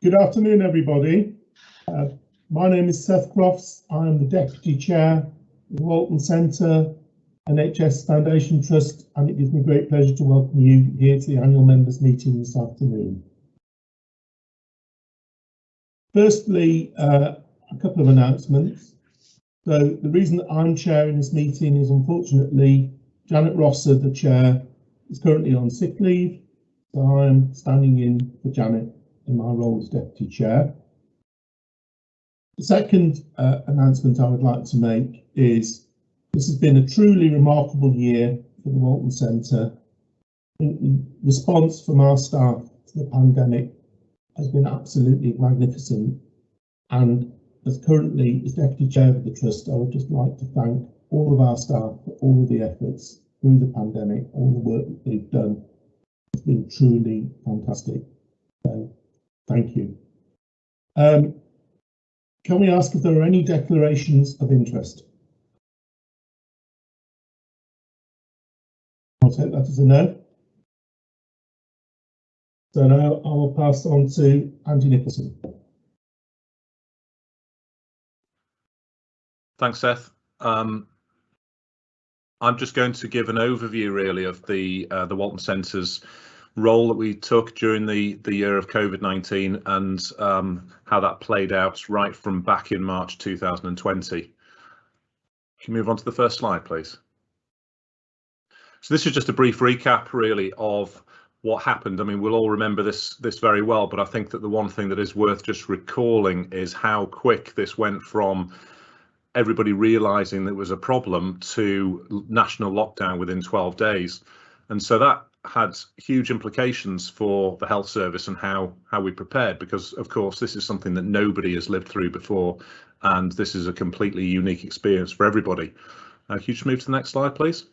Good afternoon, everybody. My name is Seth Crofts. I'm the Deputy Chair of the Walton Centre NHS Foundation Trust, and it gives me great pleasure to welcome you here to the annual members meeting this afternoon. Firstly, a couple of announcements. So the reason that I'm chairing this meeting is, unfortunately, Janet Rosser, the chair, is currently on sick leave, so I'm standing in for Janet in my role as Deputy Chair. The second announcement I would like to make is this has been a truly remarkable year for the Walton Centre. The response from our staff to the pandemic has been absolutely magnificent, and as currently as Deputy Chair of the Trust, I would just like to thank all of our staff for all of the efforts through the pandemic. All the work that they've done has been truly fantastic. So thank you. Can we ask if there are any declarations of interest? I'll take that as a no. So now I will pass on to Andy Nicholson. Thanks, Seth. I'm just going to give an overview really of the Walton Centre's role that we took during the year of COVID-19 and how that played out right from back in March 2020. Can you move on to the first slide, please? So this is just a brief recap really of what happened. I mean, we'll all remember this very well, but I think that the one thing that is worth just recalling is how quick this went from everybody realizing there was a problem to national lockdown within 12 days. And so that had huge implications for the health service and how we prepared, because of course this is something that nobody has lived through before, and this is a completely unique experience for everybody. Can you just move to the next slide, please?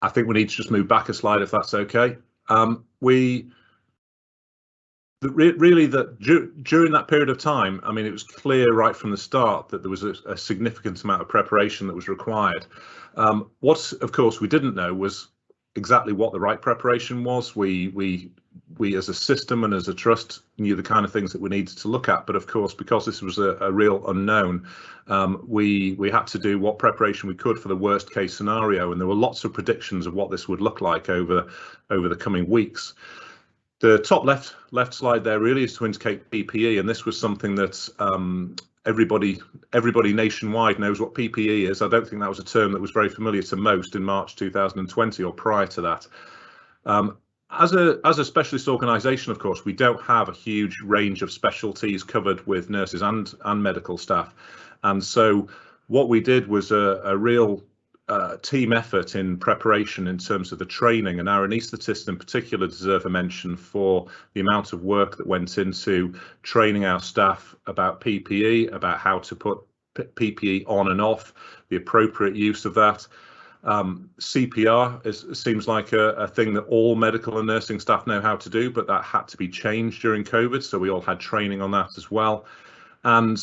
I think we need to just move back a slide if that's okay. Really, during that period of time, I mean, it was clear right from the start that there was a significant amount of preparation that was required. What, of course, we didn't know was exactly what the right preparation was. We as a system and as a trust knew the kind of things that we needed to look at, but of course, because this was a real unknown, we had to do what preparation we could for the worst case scenario, and there were lots of predictions of what this would look like over the coming weeks. The top left slide there really is to indicate PPE, and this was something that everybody nationwide knows what PPE is. I don't think that was a term that was very familiar to most in March 2020 or prior to that. As a specialist organisation, of course, we don't have a huge range of specialties covered with nurses and medical staff, and so what we did was a real team effort in preparation in terms of the training, and our anaesthetists in particular deserve a mention for the amount of work that went into training our staff about PPE, about how to put PPE on and off, the appropriate use of that. CPR seems like a thing that all medical and nursing staff know how to do, but that had to be changed during COVID, so we all had training on that as well. And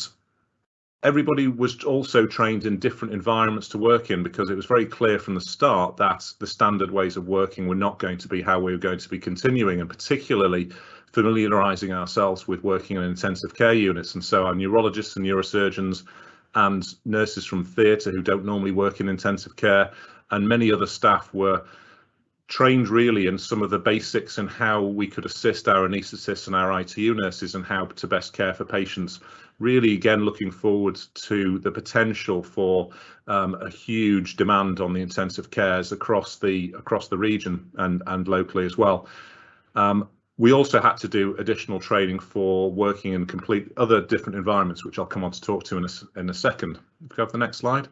everybody was also trained in different environments to work in, because it was very clear from the start that the standard ways of working were not going to be how we were going to be continuing, and particularly familiarising ourselves with working in intensive care units. And so our neurologists and neurosurgeons and nurses from theatre who don't normally work in intensive care, and many other staff were trained really in some of the basics in how we could assist our anaesthetists and our ITU nurses and how to best care for patients. Really, again, looking forward to the potential for a huge demand on the intensive cares across the region and locally as well. We also had to do additional training for working in complete other different environments, which I'll come on to talk to in a second. If we have the next slide.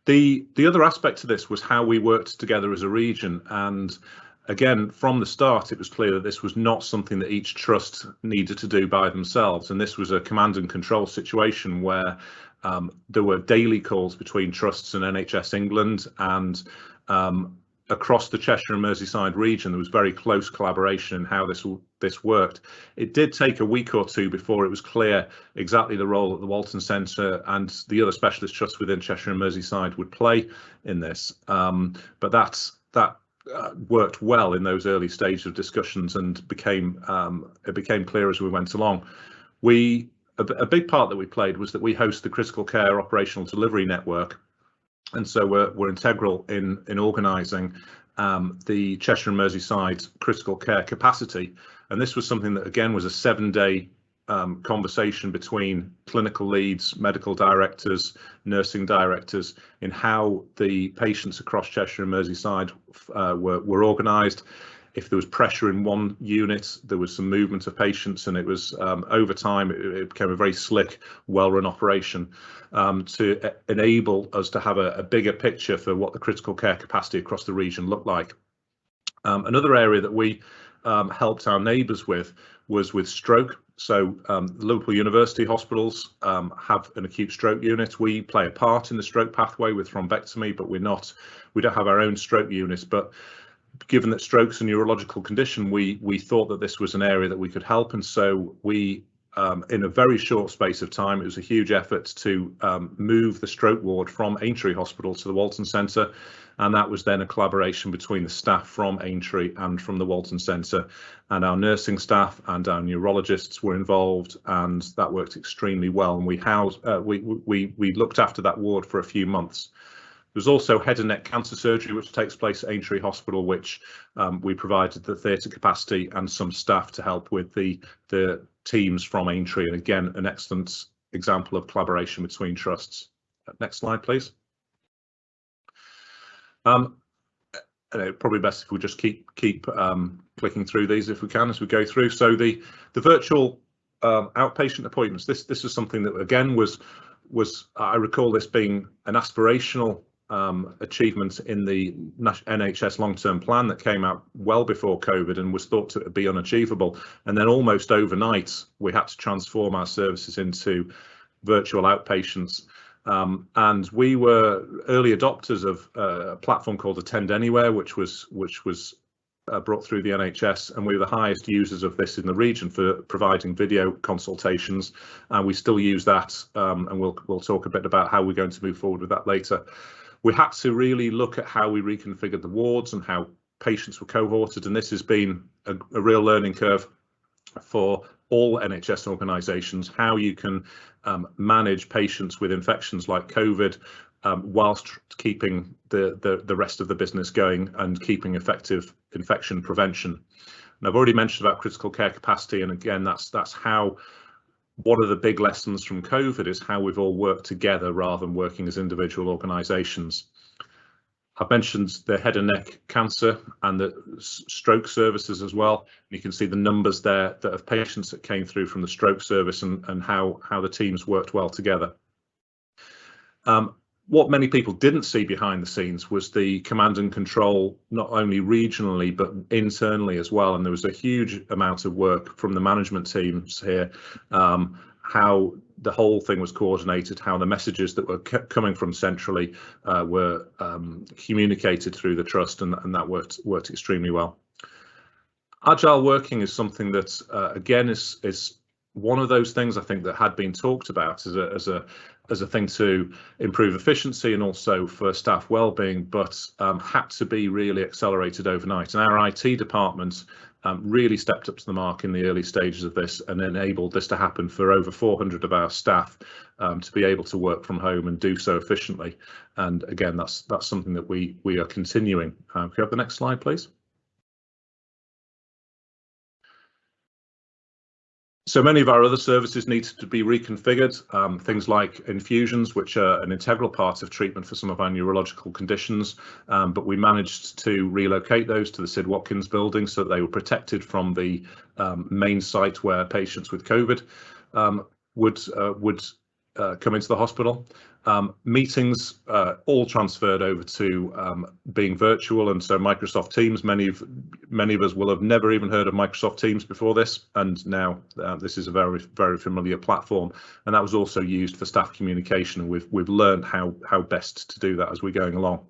The other aspect to this was how we worked together as a region, and again, from the start, it was clear that this was not something that each trust needed to do by themselves, and this was a command and control situation where there were daily calls between trusts and NHS England, and across the Cheshire and Merseyside region, there was very close collaboration in how this worked. It did take a week or two before it was clear exactly the role that the Walton Centre and the other specialist trusts within Cheshire and Merseyside would play in this. But that worked well in those early stages of discussions, and it became clear as we went along. A big part that we played was that we host the Critical Care Operational Delivery Network, and so we're integral in organising the Cheshire and Merseyside critical care capacity. And this was something that, again, was a 7-day conversation between clinical leads, medical directors, nursing directors, in how the patients across Cheshire and Merseyside were organised. If there was pressure in one unit, there was some movement of patients, and it was over time it became a very slick, well-run operation to enable us to have a bigger picture for what the critical care capacity across the region looked like. Another area that we helped our neighbours with was with stroke. So Liverpool University hospitals have an acute stroke unit. We play a part in the stroke pathway with thrombectomy, but we don't have our own stroke units. But given that stroke's a neurological condition, we thought that this was an area that we could help, and so we, in a very short space of time, it was a huge effort to move the stroke ward from Aintree Hospital to the Walton Centre, and that was then a collaboration between the staff from Aintree and from the Walton Centre, and our nursing staff and our neurologists were involved, and that worked extremely well. And we looked after that ward for a few months. There's also head and neck cancer surgery, which takes place at Aintree Hospital, which we provided the theatre capacity and some staff to help with the teams from Aintree. And again, an excellent example of collaboration between trusts. Next slide, please. Probably best if we just keep clicking through these if we can as we go through. So the virtual outpatient appointments. This is something that again was I recall this being an aspirational achievement in the NHS long-term plan that came out well before COVID and was thought to be unachievable. And then almost overnight, we had to transform our services into virtual outpatients. And we were early adopters of a platform called Attend Anywhere, which was brought through the NHS, and we were the highest users of this in the region for providing video consultations, and we still use that, and we'll talk a bit about how we're going to move forward with that later. We had to really look at how we reconfigured the wards and how patients were cohorted, and this has been a real learning curve for all NHS organisations, how you can manage patients with infections like COVID whilst keeping the rest of the business going and keeping effective infection prevention. And I've already mentioned about critical care capacity, and again, that's how one of the big lessons from COVID is how we've all worked together rather than working as individual organisations. I've mentioned the head and neck cancer and the stroke services as well. You can see the numbers there that of patients that came through from the stroke service and how the teams worked well together. What many people didn't see behind the scenes was the command and control, not only regionally, but internally as well. And there was a huge amount of work from the management teams here, how the whole thing was coordinated, how the messages that were coming from centrally were communicated through the trust, and that worked extremely well. Agile working is something that, again, is one of those things I think that had been talked about as a thing to improve efficiency and also for staff wellbeing, but had to be really accelerated overnight. And our IT department really stepped up to the mark in the early stages of this and enabled this to happen for over 400 of our staff to be able to work from home and do so efficiently. And again, that's something that we are continuing. Can you have the next slide, please? So many of our other services need to be reconfigured, things like infusions, which are an integral part of treatment for some of our neurological conditions, but we managed to relocate those to the Sid Watkins building so that they were protected from the main site where patients with COVID would come into the hospital. Meetings all transferred over to being virtual, and so Microsoft Teams, many of us will have never even heard of Microsoft Teams before this, and now this is a very, very familiar platform, and that was also used for staff communication, and we've learned how best to do that as we're going along.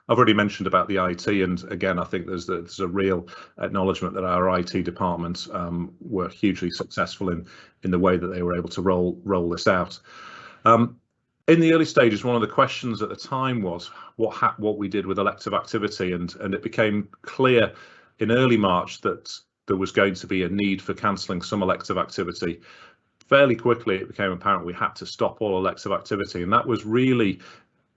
I've already mentioned about the IT, and again, I think there's a real acknowledgement that our IT department were hugely successful in the way that they were able to roll this out. In the early stages, one of the questions at the time was what we did with elective activity, and it became clear in early March that there was going to be a need for cancelling some elective activity. Fairly quickly, it became apparent we had to stop all elective activity, and that was really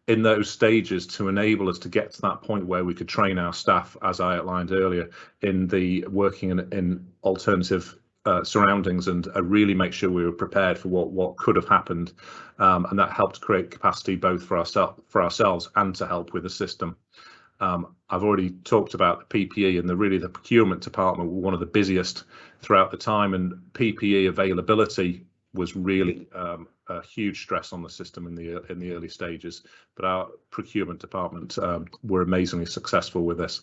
in those stages to enable us to get to that point where we could train our staff, as I outlined earlier, in the working in alternative surroundings, and really make sure we were prepared for what could have happened, and that helped create capacity both for ourselves and to help with the system. I've already talked about the PPE, and the procurement department were one of the busiest throughout the time, and PPE availability was really a huge stress on the system in the early stages, but our procurement department were amazingly successful with this.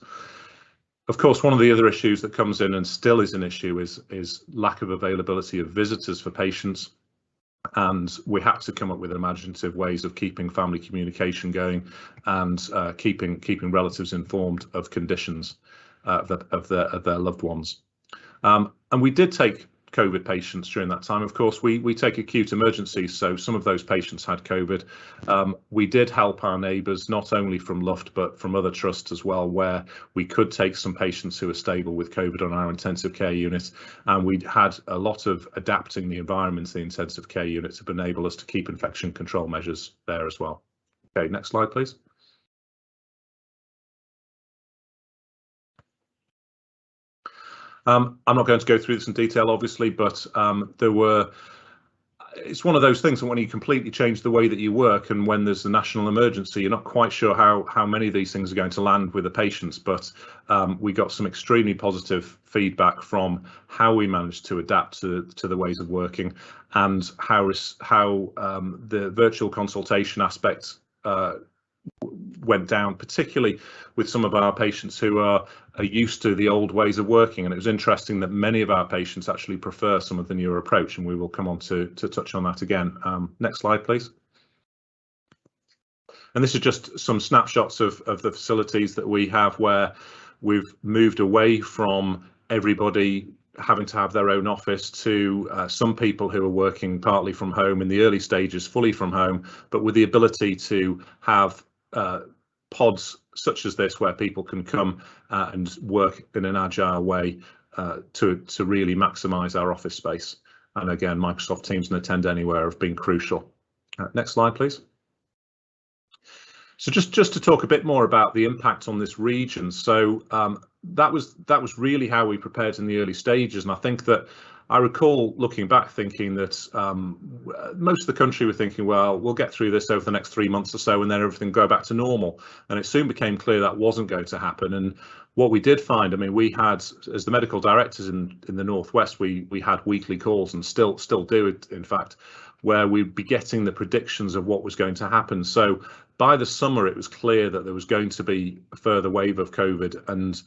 Of course, one of the other issues that comes in and still is an issue is lack of availability of visitors for patients, and we have to come up with imaginative ways of keeping family communication going and keeping relatives informed of conditions of their loved ones. And we did take COVID patients during that time. Of course, we take acute emergencies, so some of those patients had COVID. We did help our neighbours, not only from Luft but from other trusts as well, where we could take some patients who are stable with COVID on our intensive care unit, and we had a lot of adapting the environment in the intensive care unit to enable us to keep infection control measures there as well. Okay, next slide, please. I'm not going to go through this in detail, obviously, but it's one of those things that when you completely change the way that you work, and when there's a national emergency, you're not quite sure how many of these things are going to land with the patients. But we got some extremely positive feedback from how we managed to adapt to the ways of working, and how the virtual consultation aspect went down, particularly with some of our patients who are used to the old ways of working. And it was interesting that many of our patients actually prefer some of the newer approach, and we will come on to touch on that again. Next slide, please. And this is just some snapshots of the facilities that we have, where we've moved away from everybody having to have their own office to some people who are working partly from home in the early stages, fully from home, but with the ability to have pods such as this where people can come and work in an agile way to really maximise our office space. And again, Microsoft Teams and Attend Anywhere have been crucial. Next slide, please. So just to talk a bit more about the impact on this region. So that was really how we prepared in the early stages, and I think that I recall looking back thinking that most of the country were thinking, well, we'll get through this over the next 3 months or so, and then everything go back to normal. And it soon became clear that wasn't going to happen. And what we did find, I mean, we had, as the medical directors in the Northwest, we had weekly calls, and still do it, in fact, where we'd be getting the predictions of what was going to happen. So by the summer, it was clear that there was going to be a further wave of COVID, and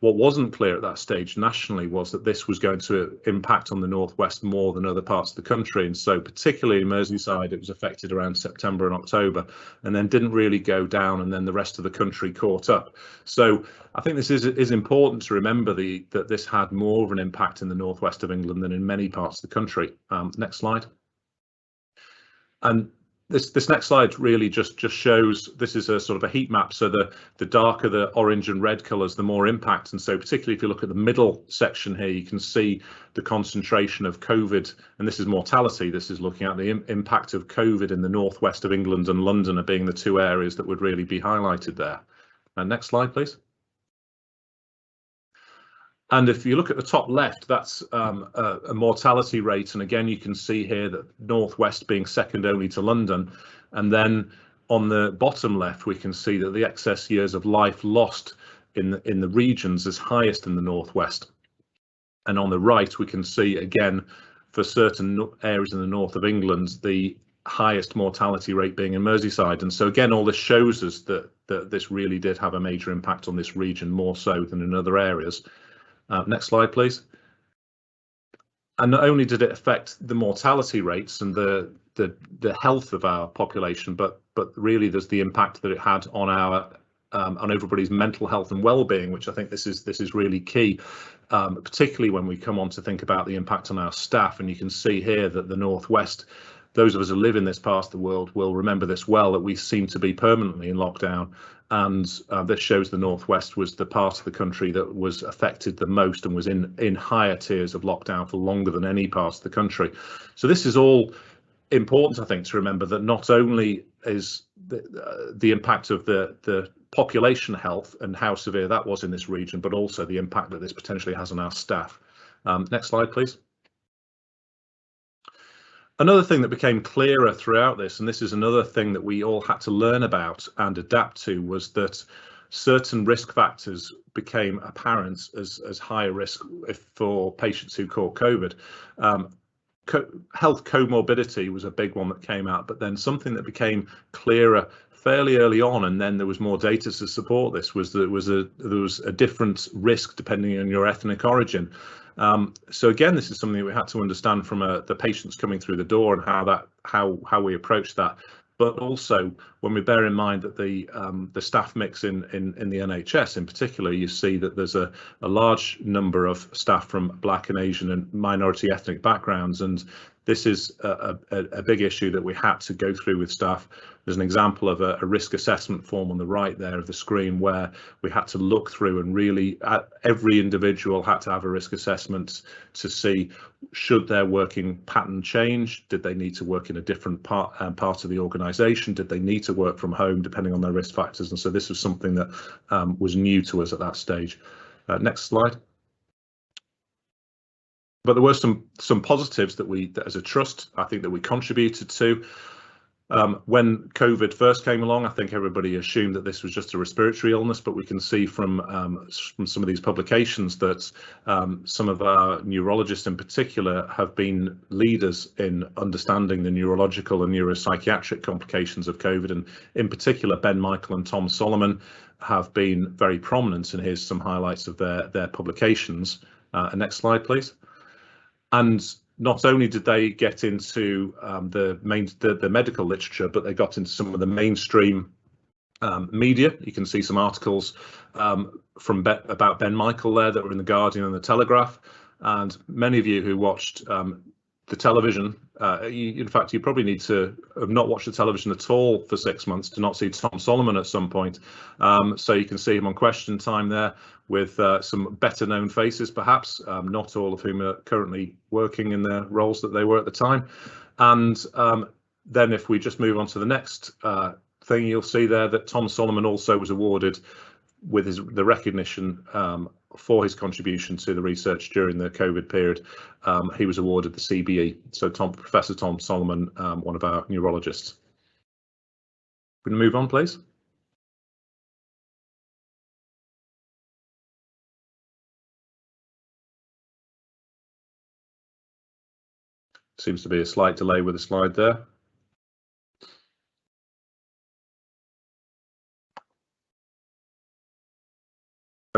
what wasn't clear at that stage nationally was that this was going to impact on the Northwest more than other parts of the country. And so particularly in Merseyside, it was affected around September and October, and then didn't really go down, and then the rest of the country caught up. So I think this is important to remember that this had more of an impact in the Northwest of England than in many parts of the country. Next slide. And this next slide really just shows, this is a sort of a heat map. So the darker the orange and red colours, the more impact. And so particularly if you look at the middle section here, you can see the concentration of COVID, and this is mortality. This is looking at the impact of COVID in the Northwest of England, and London are being the two areas that would really be highlighted there. And next slide, please. And if you look at the top left, that's a mortality rate. And again, you can see here that Northwest being second only to London. And then on the bottom left, we can see that the excess years of life lost in the regions is highest in the Northwest. And on the right, we can see again, for certain areas in the north of England, the highest mortality rate being in Merseyside. And so again, all this shows us that this really did have a major impact on this region, more so than in other areas. Next slide, please. And not only did it affect the mortality rates and the health of our population, but really there's the impact that it had on our on everybody's mental health and well-being, which I think this is really key, particularly when we come on to think about the impact on our staff. And you can see here that the Northwest, those of us who live in this part of the world will remember this well, that we seem to be permanently in lockdown. And this shows the Northwest was the part of the country that was affected the most and was in higher tiers of lockdown for longer than any part of the country. So this is all important, I think, to remember, that not only is the impact of the population health and how severe that was in this region, but also the impact that this potentially has on our staff. Next slide, please. Another thing that became clearer throughout this, and this is another thing that we all had to learn about and adapt to, was that certain risk factors became apparent as higher risk for patients who caught COVID. Health comorbidity was a big one that came out, but then something that became clearer fairly early on, and then there was more data to support this, was that there was a different risk depending on your ethnic origin. So again, this is something that we had to understand from the patients coming through the door and how we approach that. But also, when we bear in mind that the staff mix in the NHS in particular, you see that there's a large number of staff from Black and Asian and minority ethnic backgrounds, and this is a big issue that we had to go through with staff. There's an example of a risk assessment form on the right there of the screen, where we had to look through and really every individual had to have a risk assessment to see, should their working pattern change? Did they need to work in a different part of the organisation? Did they need to work from home, depending on their risk factors? And so this was something that was new to us at that stage. Next slide. But there were some positives that as a trust, I think, that we contributed to. When COVID first came along, I think everybody assumed that this was just a respiratory illness, but we can see from some of these publications that some of our neurologists in particular have been leaders in understanding the neurological and neuropsychiatric complications of COVID, and in particular Ben Michael and Tom Solomon have been very prominent, and here's some highlights of their publications. Next slide, please. And not only did they get into the medical literature, but they got into some of the mainstream media. You can see some articles about Ben Michael there that were in the Guardian and the Telegraph. And many of you who watched the television, in fact, you probably need to have not watched the television at all for 6 months to not see Tom Solomon at some point. So you can see him on Question Time there with some better known faces, perhaps, not all of whom are currently working in the roles that they were at the time. And then if we just move on to the next thing, you'll see there that Tom Solomon also was awarded with the recognition for his contribution to the research during the COVID period. He was awarded the CBE. So Professor Tom Solomon, one of our neurologists. We're going to move on, please. Seems to be a slight delay with the slide there.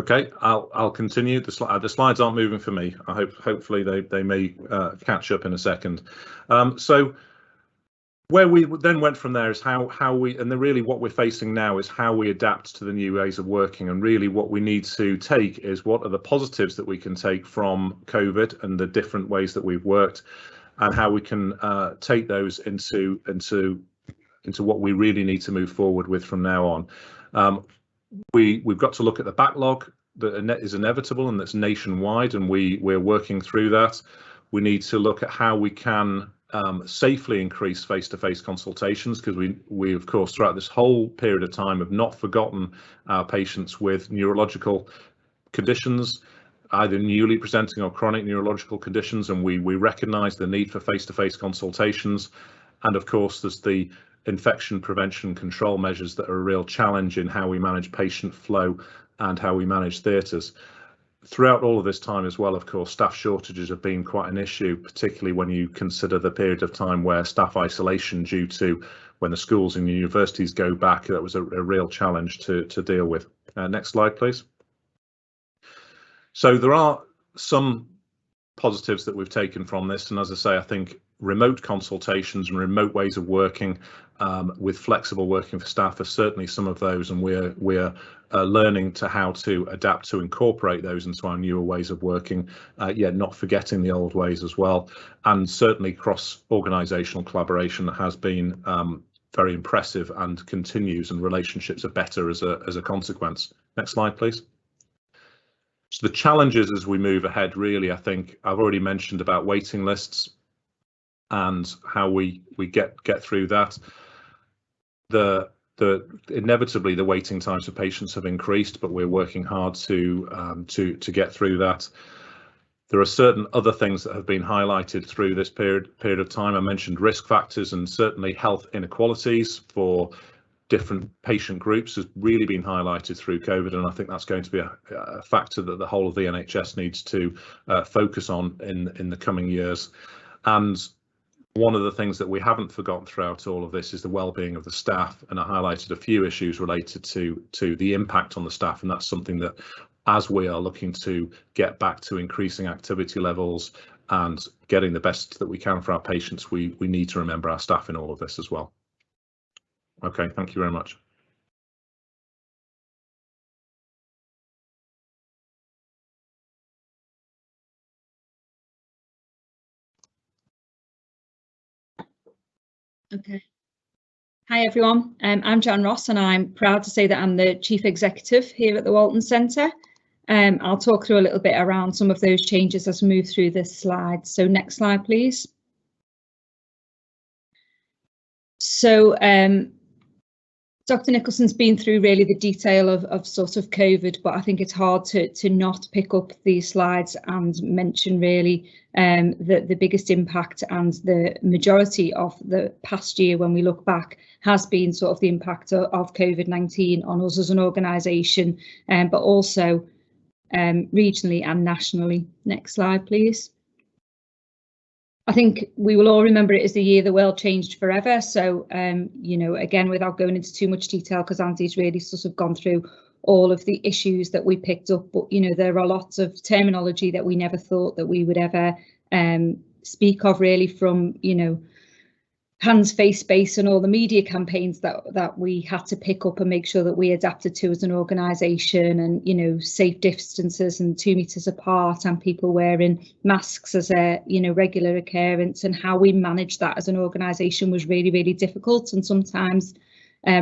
Okay, I'll continue. The slides aren't moving for me. Hopefully they may catch up in a second. So where we then went from there is how we, and really what we're facing now is how we adapt to the new ways of working. And really what we need to take is, what are the positives that we can take from COVID and the different ways that we've worked, and how we can take those into what we really need to move forward with from now on. We've got to look at the backlog that is inevitable and that's nationwide, and we're working through that. We need to look at how we can safely increase face-to-face consultations, because we of course throughout this whole period of time have not forgotten our patients with neurological conditions, either newly presenting or chronic neurological conditions, and we recognise the need for face-to-face consultations. And of course there's the infection prevention control measures that are a real challenge in how we manage patient flow and how we manage theatres. Throughout all of this time as well, of course, staff shortages have been quite an issue, particularly when you consider the period of time where staff isolation due to when the schools and universities go back, that was a real challenge to deal with. Next slide, please. So there are some positives that we've taken from this, and as I say, I think remote consultations and remote ways of working with flexible working for staff are certainly some of those, and we're learning to how to adapt to incorporate those into our newer ways of working, yet not forgetting the old ways as well. And certainly cross-organisational collaboration has been very impressive and continues, and relationships are better as a consequence. Next slide, please. So the challenges as we move ahead, really, I think I've already mentioned about waiting lists and how we get through that. Inevitably the waiting times for patients have increased, but we're working hard to get through that. There are certain other things that have been highlighted through this period of time. I mentioned risk factors, and certainly health inequalities for different patient groups has really been highlighted through COVID, and I think that's going to be a factor that the whole of the NHS needs to focus on in the coming years. And one of the things that we haven't forgotten throughout all of this is the well-being of the staff, and I highlighted a few issues related to the impact on the staff, and that's something that, as we are looking to get back to increasing activity levels and getting the best that we can for our patients, we need to remember our staff in all of this as well. Okay, thank you very much. Okay. Hi everyone, I'm Jan Ross, and I'm proud to say that I'm the Chief Executive here at the Walton Centre. I'll talk through a little bit around some of those changes as we move through this slide. So next slide, please. So Dr. Nicholson's been through really the detail of sort of COVID, but I think it's hard to not pick up these slides and mention really the biggest impact, and the majority of the past year, when we look back, has been sort of the impact of COVID-19 on us as an organisation, but also regionally and nationally. Next slide, please. I think we will all remember it as the year the world changed forever. So, you know, again, without going into too much detail, because Andy's really sort of gone through all of the issues that we picked up, but, you know, there are lots of terminology that we never thought that we would ever speak of, really, from, you know, hands, face, space, and all the media campaigns that we had to pick up and make sure that we adapted to as an organisation, and, you know, safe distances and 2 metres apart, and people wearing masks as a, you know, regular occurrence, and how we managed that as an organisation was really, really difficult. And sometimes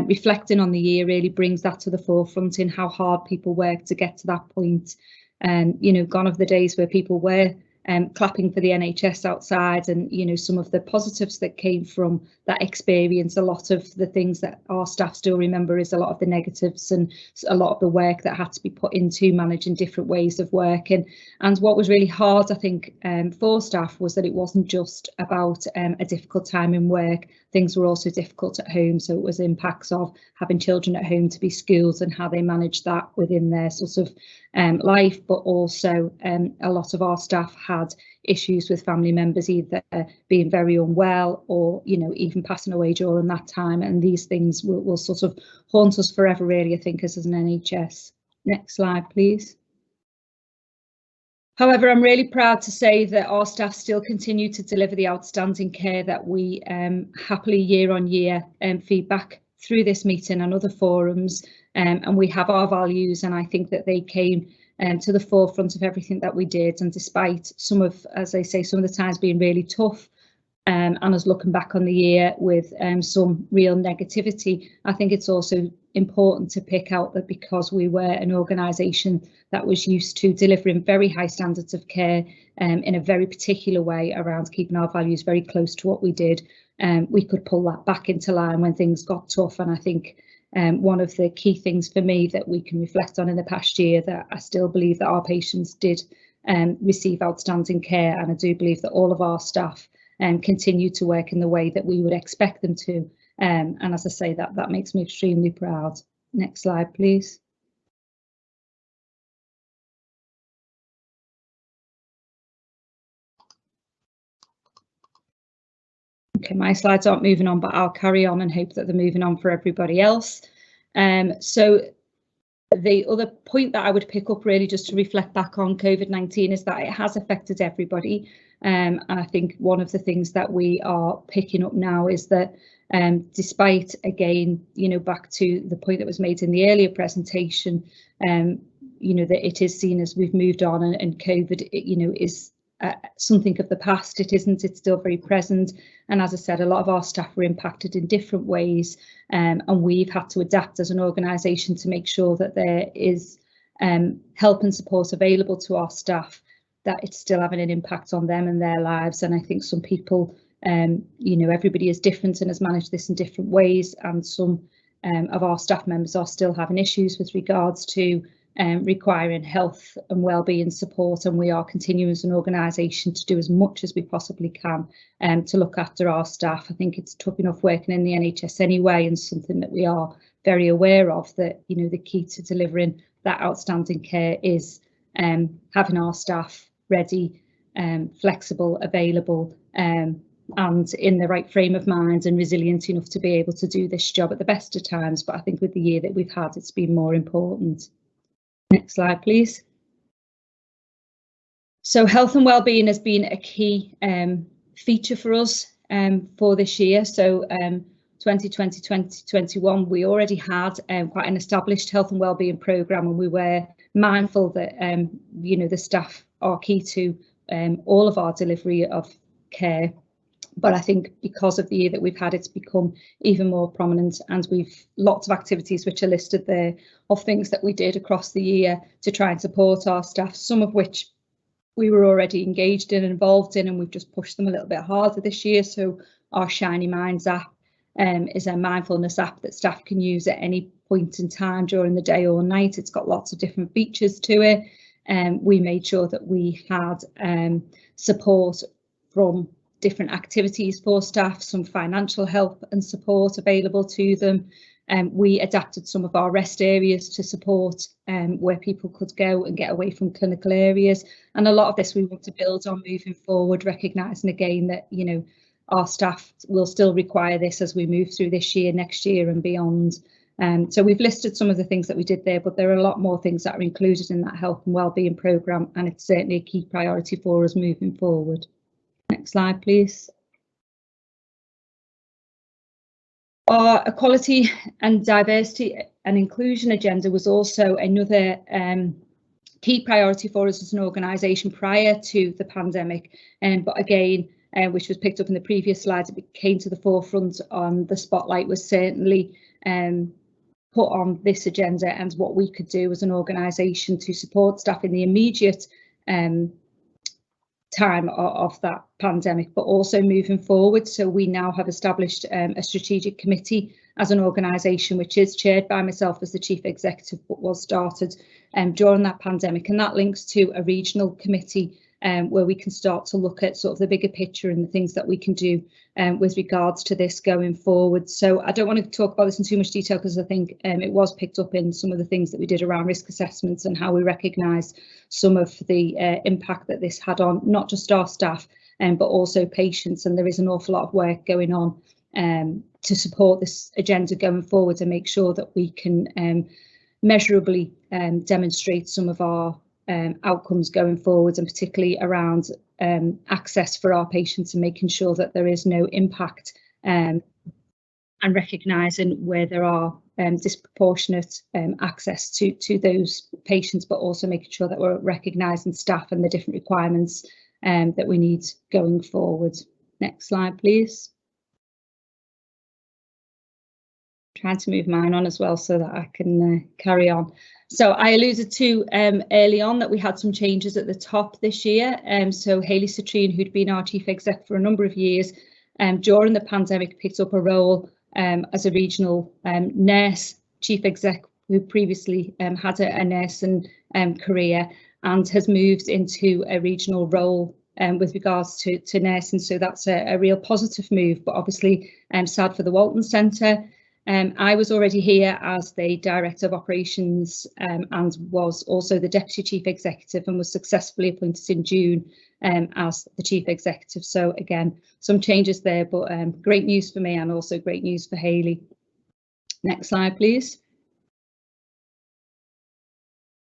reflecting on the year really brings that to the forefront in how hard people worked to get to that point. And, you know, gone are the days where people were clapping for the NHS outside, and, you know, some of the positives that came from that experience. A lot of the things that our staff still remember is a lot of the negatives and a lot of the work that had to be put into managing different ways of working. And what was really hard, I think, for staff was that it wasn't just about a difficult time in work. Things were also difficult at home. So it was impacts of having children at home to be schooled and how they managed that within their sort of life, but also a lot of our staff had issues with family members either being very unwell or, you know, even passing away during that time, and these things will sort of haunt us forever, really, I think, as an NHS. Next slide, please. However, I'm really proud to say that our staff still continue to deliver the outstanding care that we happily year on year feedback through this meeting and other forums, and we have our values, and I think that they came to the forefront of everything that we did. And despite some of, as I say, some of the times being really tough, and us looking back on the year with some real negativity, I think it's also important to pick out that because we were an organisation that was used to delivering very high standards of care in a very particular way around keeping our values very close to what we did, we could pull that back into line when things got tough. And I think one of the key things for me that we can reflect on in the past year, that I still believe that our patients did receive outstanding care, and I do believe that all of our staff continue to work in the way that we would expect them to. And as I say, that makes me extremely proud. Next slide, please. Okay, my slides aren't moving on, but I'll carry on and hope that they're moving on for everybody else. So the other point that I would pick up, really, just to reflect back on COVID-19, is that it has affected everybody. And I think one of the things that we are picking up now is that despite, again, back to the point that was made in the earlier presentation, that it is seen as we've moved on and COVID, is something of the past. It isn't, it's still very present. And as I said, a lot of our staff were impacted in different ways, and we've had to adapt as an organisation to make sure that there is help and support available to our staff, that it's still having an impact on them and their lives. And I think some people, everybody is different and has managed this in different ways, and some of our staff members are still having issues with regards to requiring health and wellbeing support, and we are continuing as an organisation to do as much as we possibly can to look after our staff. I think it's tough enough working in the NHS anyway, and something that we are very aware of, that the key to delivering that outstanding care is having our staff ready, flexible, available, and in the right frame of mind and resilient enough to be able to do this job at the best of times. But I think with the year that we've had, it's been more important. Next slide, please. So health and wellbeing has been a key feature for us for this year. So 2020, 2021, we already had quite an established health and wellbeing programme, and we were mindful that the staff are key to all of our delivery of care. But I think because of the year that we've had, it's become even more prominent, and we've lots of activities which are listed there of things that we did across the year to try and support our staff, some of which we were already engaged in and involved in, and we've just pushed them a little bit harder this year. So our Shiny Minds app is a mindfulness app that staff can use at any point in time during the day or night. It's got lots of different features to it. We made sure that we had support from different activities for staff, some financial help and support available to them. We adapted some of our rest areas to support where people could go and get away from clinical areas. And a lot of this we want to build on moving forward, recognising again that, our staff will still require this as we move through this year, next year and beyond. So we've listed some of the things that we did there, but there are a lot more things that are included in that health and wellbeing programme, and it's certainly a key priority for us moving forward. Next slide, please. Our equality and diversity and inclusion agenda was also another key priority for us as an organisation prior to the pandemic, but again, which was picked up in the previous slides, it came to the forefront on the spotlight, was certainly put on this agenda and what we could do as an organisation to support staff in the immediate time of that pandemic, but also moving forward. So we now have established a strategic committee as an organisation, which is chaired by myself as the chief executive, but was started during that pandemic, and that links to a regional committee where we can start to look at sort of the bigger picture and the things that we can do with regards to this going forward. So I don't want to talk about this in too much detail, because I think it was picked up in some of the things that we did around risk assessments and how we recognise some of the impact that this had on not just our staff, but also patients. And there is an awful lot of work going on to support this agenda going forward and make sure that we can measurably demonstrate some of our outcomes going forward, and particularly around access for our patients and making sure that there is no impact, and recognising where there are disproportionate access to those patients, but also making sure that we're recognising staff and the different requirements that we need going forward. Next slide, please. Trying to move mine on as well so that I can carry on. So I alluded to early on that we had some changes at the top this year. So Hayley Citrine, who'd been our chief exec for a number of years, during the pandemic picked up a role as a regional nurse chief exec, who previously had a nursing career, and has moved into a regional role with regards to nursing. So that's a real positive move, but obviously sad for the Walton Centre. I was already here as the Director of Operations and was also the Deputy Chief Executive, and was successfully appointed in June as the Chief Executive. So again, some changes there, but great news for me and also great news for Hayley. Next slide, please.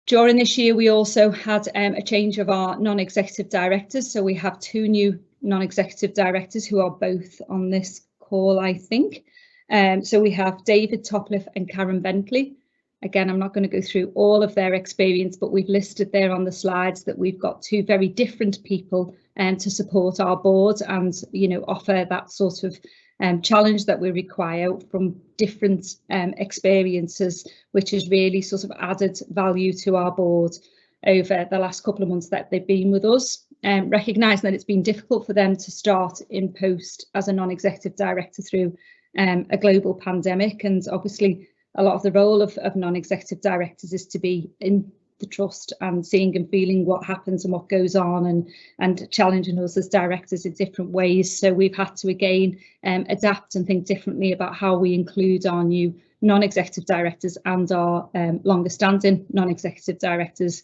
During this year, we also had a change of our non-executive directors. So we have 2 new non-executive directors who are both on this call, I think. So we have David Topliff and Karen Bentley. Again, I'm not going to go through all of their experience, but we've listed there on the slides that we've got 2 very different people to support our board and, you know, offer that sort of challenge that we require from different experiences, which has really sort of added value to our board over the last couple of months that they've been with us. Recognising that it's been difficult for them to start in post as a non-executive director through a global pandemic, and obviously a lot of the role of non-executive directors is to be in the trust and seeing and feeling what happens and what goes on, and challenging us as directors in different ways. So we've had to again adapt and think differently about how we include our new non-executive directors and our longer standing non-executive directors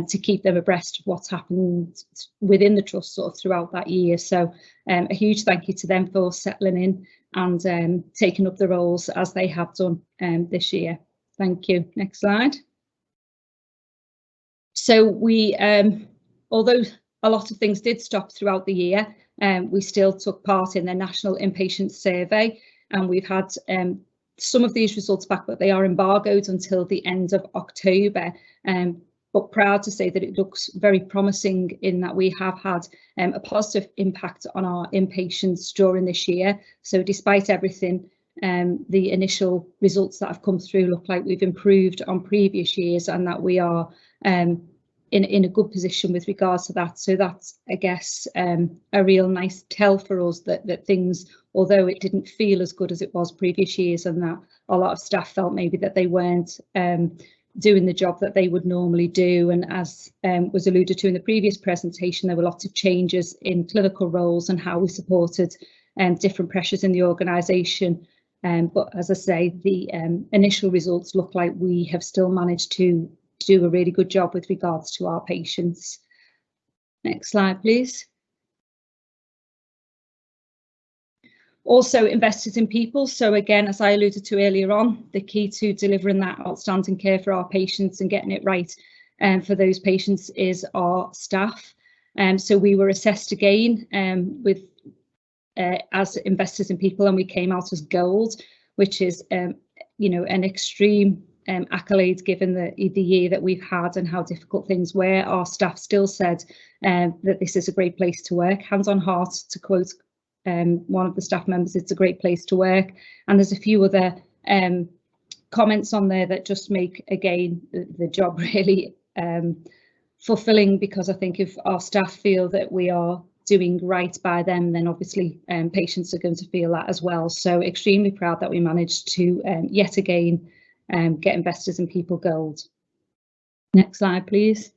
to keep them abreast of what's happened within the trust sort of throughout that year. So a huge thank you to them for settling in and taking up the roles as they have done this year. Thank you. Next slide. So we, although a lot of things did stop throughout the year, we still took part in the National Impatience Survey, and we've had some of these results back, but they are embargoed until the end of October. But proud to say that it looks very promising in that we have had a positive impact on our inpatients during this year. So despite everything, the initial results that have come through look like we've improved on previous years, and that we are in a good position with regards to that. So that's, I guess, a real nice tell for us that things, although it didn't feel as good as it was previous years, and that a lot of staff felt maybe that they weren't doing the job that they would normally do. And as was alluded to in the previous presentation, there were lots of changes in clinical roles and how we supported different pressures in the organisation. But as I say, the initial results look like we have still managed to do a really good job with regards to our patients. Next slide, please. Also invested in people. So again, as I alluded to earlier on, the key to delivering that outstanding care for our patients and getting it right for those patients is our staff. So we were assessed again with as investors in people, and we came out as gold, which is you know, an extreme accolade given the year that we've had and how difficult things were. Our staff still said that this is a great place to work. Hands on heart, to quote one of the staff members, it's a great place to work. And there's a few other comments on there that just make, again, the job really fulfilling, because I think if our staff feel that we are doing right by them, then obviously patients are going to feel that as well. So extremely proud that we managed to yet again get investors in people gold. Next slide, please.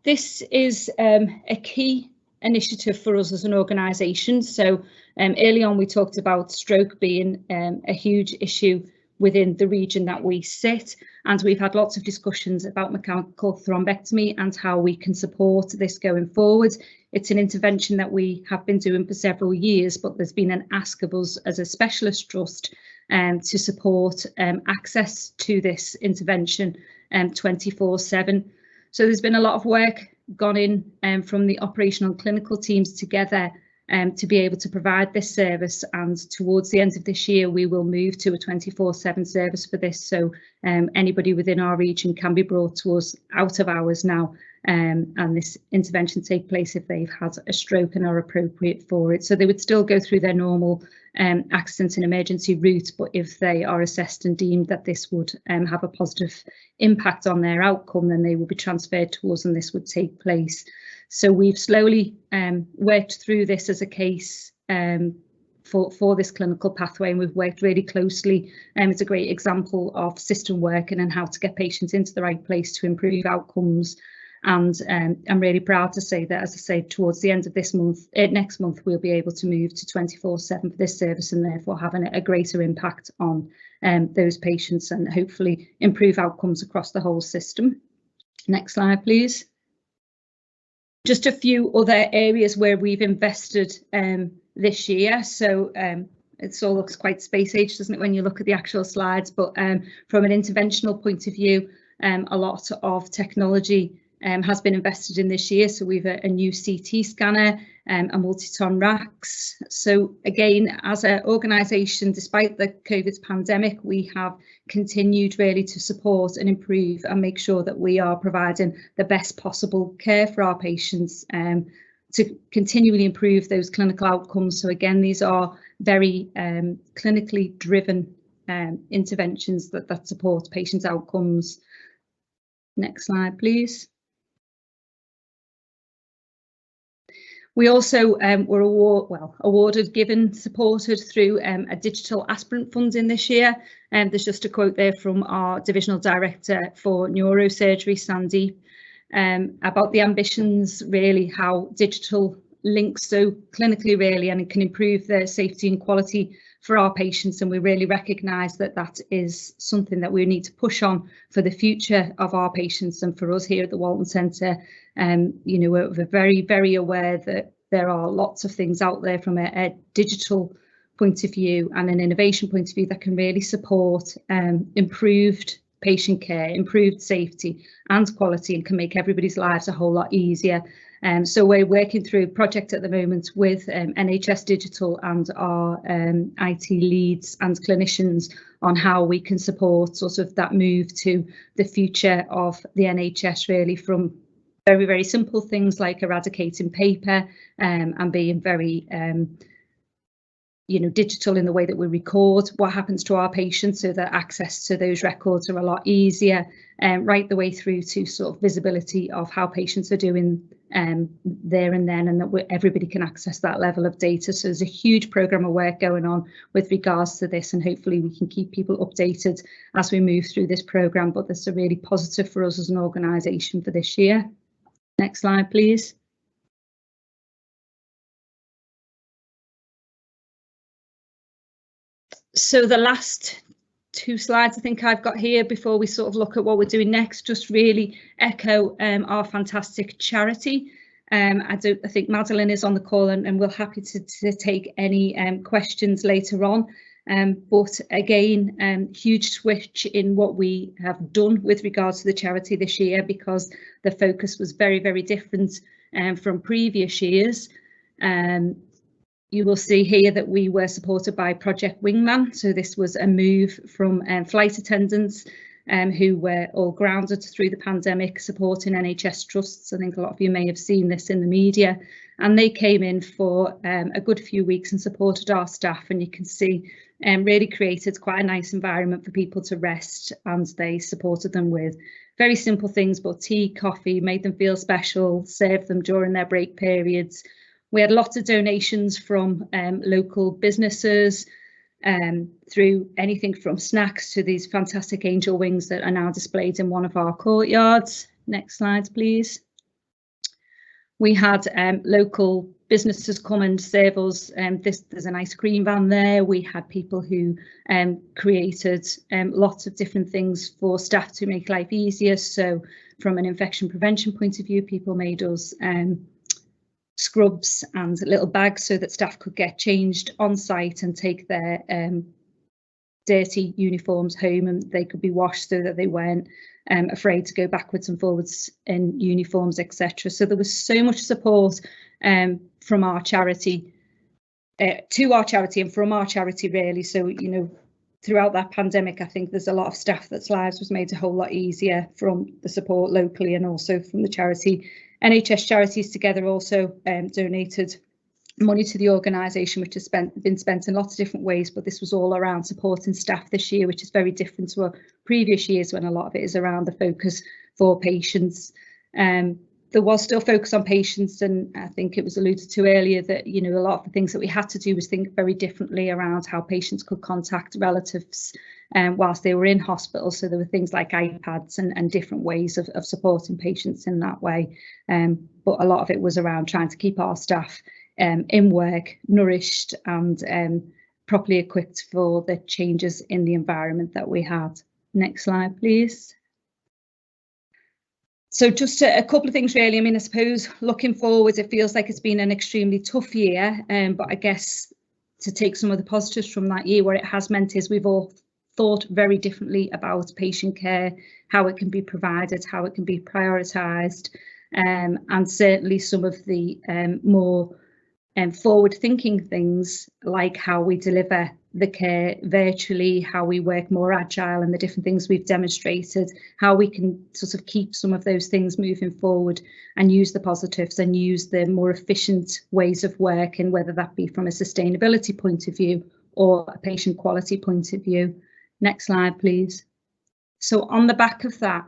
This is a key initiative for us as an organisation. So early on we talked about stroke being a huge issue within the region that we sit, and we've had lots of discussions about mechanical thrombectomy and how we can support this going forward. It's an intervention that we have been doing for several years, but there's been an ask of us as a specialist trust to support access to this intervention 24/7. So there's been a lot of work gone in from the operational and clinical teams together to be able to provide this service, and towards the end of this year we will move to a 24/7 service for this. So anybody within our region can be brought to us out of hours now, and this intervention take place if they've had a stroke and are appropriate for it. So they would still go through their normal accident and emergency route, but if they are assessed and deemed that this would have a positive impact on their outcome, then they will be transferred to us and this would take place. So we've slowly worked through this as a case for this clinical pathway, and we've worked really closely. It's a great example of system work and how to get patients into the right place to improve outcomes. And I'm really proud to say that, as I say, towards the end of this month, next month, we'll be able to move to 24/7 for this service, and therefore having a greater impact on those patients and hopefully improve outcomes across the whole system. Next slide, please. Just a few other areas where we've invested this year. So it all looks quite space age, doesn't it, when you look at the actual slides, but from an interventional point of view, a lot of technology has been invested in this year. So we've a new CT scanner, a multi-ton racks. So again, as an organisation, despite the COVID pandemic, we have continued really to support and improve and make sure that we are providing the best possible care for our patients to continually improve those clinical outcomes. So again, these are very clinically driven interventions that support patients' outcomes. Next slide, please. We also were awarded, given, supported through a digital aspirant funding this year. And there's just a quote there from our Divisional Director for Neurosurgery, Sandeep, about the ambitions, really, how digital links so clinically, really, and it can improve the safety and quality for our patients. And we really recognise that that is something that we need to push on for the future of our patients and for us here at the Walton Centre. You know, we're very, very aware that there are lots of things out there from a digital point of view and an innovation point of view that can really support improved patient care, improved safety and quality, and can make everybody's lives a whole lot easier. So we're working through a project at the moment with NHS Digital and our IT leads and clinicians on how we can support sort of that move to the future of the NHS, really, from very, very simple things like eradicating paper and being very you know, digital in the way that we record what happens to our patients, so that access to those records are a lot easier, right the way through to sort of visibility of how patients are doing there and then, and that everybody can access that level of data. So there's a huge programme of work going on with regards to this, and hopefully we can keep people updated as we move through this programme. But this is really positive for us as an organisation for this year. Next slide, please. So the last two slides I think I've got here before we sort of look at what we're doing next, just really echo our fantastic charity. I think Madeline is on the call, and we're happy to take any questions later on. But again, huge switch in what we have done with regards to the charity this year, because the focus was very, very different from previous years. You will see here that we were supported by Project Wingman. So this was a move from flight attendants who were all grounded through the pandemic, supporting NHS trusts. I think a lot of you may have seen this in the media. And they came in for a good few weeks and supported our staff. And you can see really created quite a nice environment for people to rest. And they supported them with very simple things, but tea, coffee, made them feel special, served them during their break periods. We had lots of donations from local businesses, through anything from snacks to these fantastic angel wings that are now displayed in one of our courtyards. Next slide, please. We had local businesses come and serve us. There's an ice cream van there. We had people who created lots of different things for staff to make life easier. So from an infection prevention point of view, people made us scrubs and little bags so that staff could get changed on site and take their dirty uniforms home, and they could be washed so that they weren't afraid to go backwards and forwards in uniforms, etc. So there was so much support from our charity to our charity and from our charity, really. So, you know, throughout that pandemic, I think there's a lot of staff that's lives was made a whole lot easier from the support locally and also from the charity. NHS Charities Together also donated money to the organisation, which has been spent in lots of different ways, but this was all around supporting staff this year, which is very different to our previous years when a lot of it is around the focus for patients. There was still focus on patients, and I think it was alluded to earlier that, you know, a lot of the things that we had to do was think very differently around how patients could contact relatives whilst they were in hospital. So there were things like iPads and different ways of supporting patients in that way. But a lot of it was around trying to keep our staff in work, nourished and properly equipped for the changes in the environment that we had. Next slide, please. So just a couple of things, really. I mean, I suppose looking forward, it feels like it's been an extremely tough year, but I guess to take some of the positives from that year, what it has meant is we've all thought very differently about patient care, how it can be provided, how it can be prioritised, and certainly some of the more forward-thinking things, like how we deliver the care virtually, how we work more agile, and the different things we've demonstrated, how we can sort of keep some of those things moving forward and use the positives and use the more efficient ways of work, and whether that be from a sustainability point of view or a patient quality point of view. Next slide, please. So on the back of that,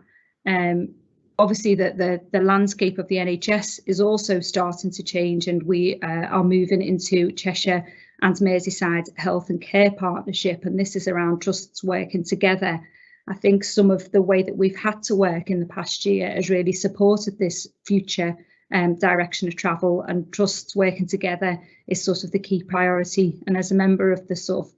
obviously the landscape of the NHS is also starting to change, and we are moving into Cheshire and Merseyside Health and Care Partnership, and this is around trusts working together. I think some of the way that we've had to work in the past year has really supported this future direction of travel, and trusts working together is sort of the key priority. And as a member of the sort of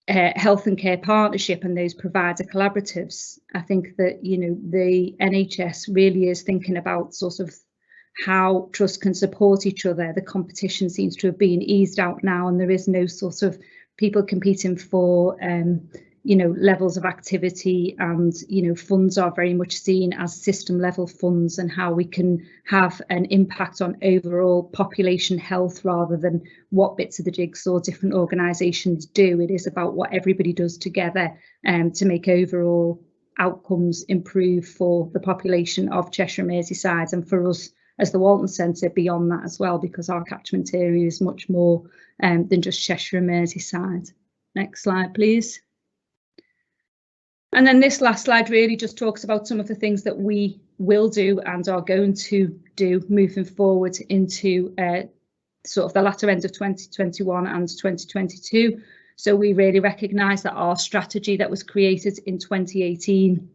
Health and Care Partnership and those provider collaboratives, I think that, you know, the NHS really is thinking about sort of how trusts can support each other. The competition seems to have been eased out now, and there is no sort of people competing for you know, levels of activity, and, you know, funds are very much seen as system level funds, and how we can have an impact on overall population health rather than what bits of the jigsaw different organisations do. It is about what everybody does together to make overall outcomes improve for the population of Cheshire and Merseyside, and for us as the Walton Centre beyond that as well, because our catchment area is much more than just Cheshire and Merseyside. Next slide, please. And then this last slide really just talks about some of the things that we will do and are going to do moving forward into sort of the latter end of 2021 and 2022. So we really recognise that our strategy that was created in 2018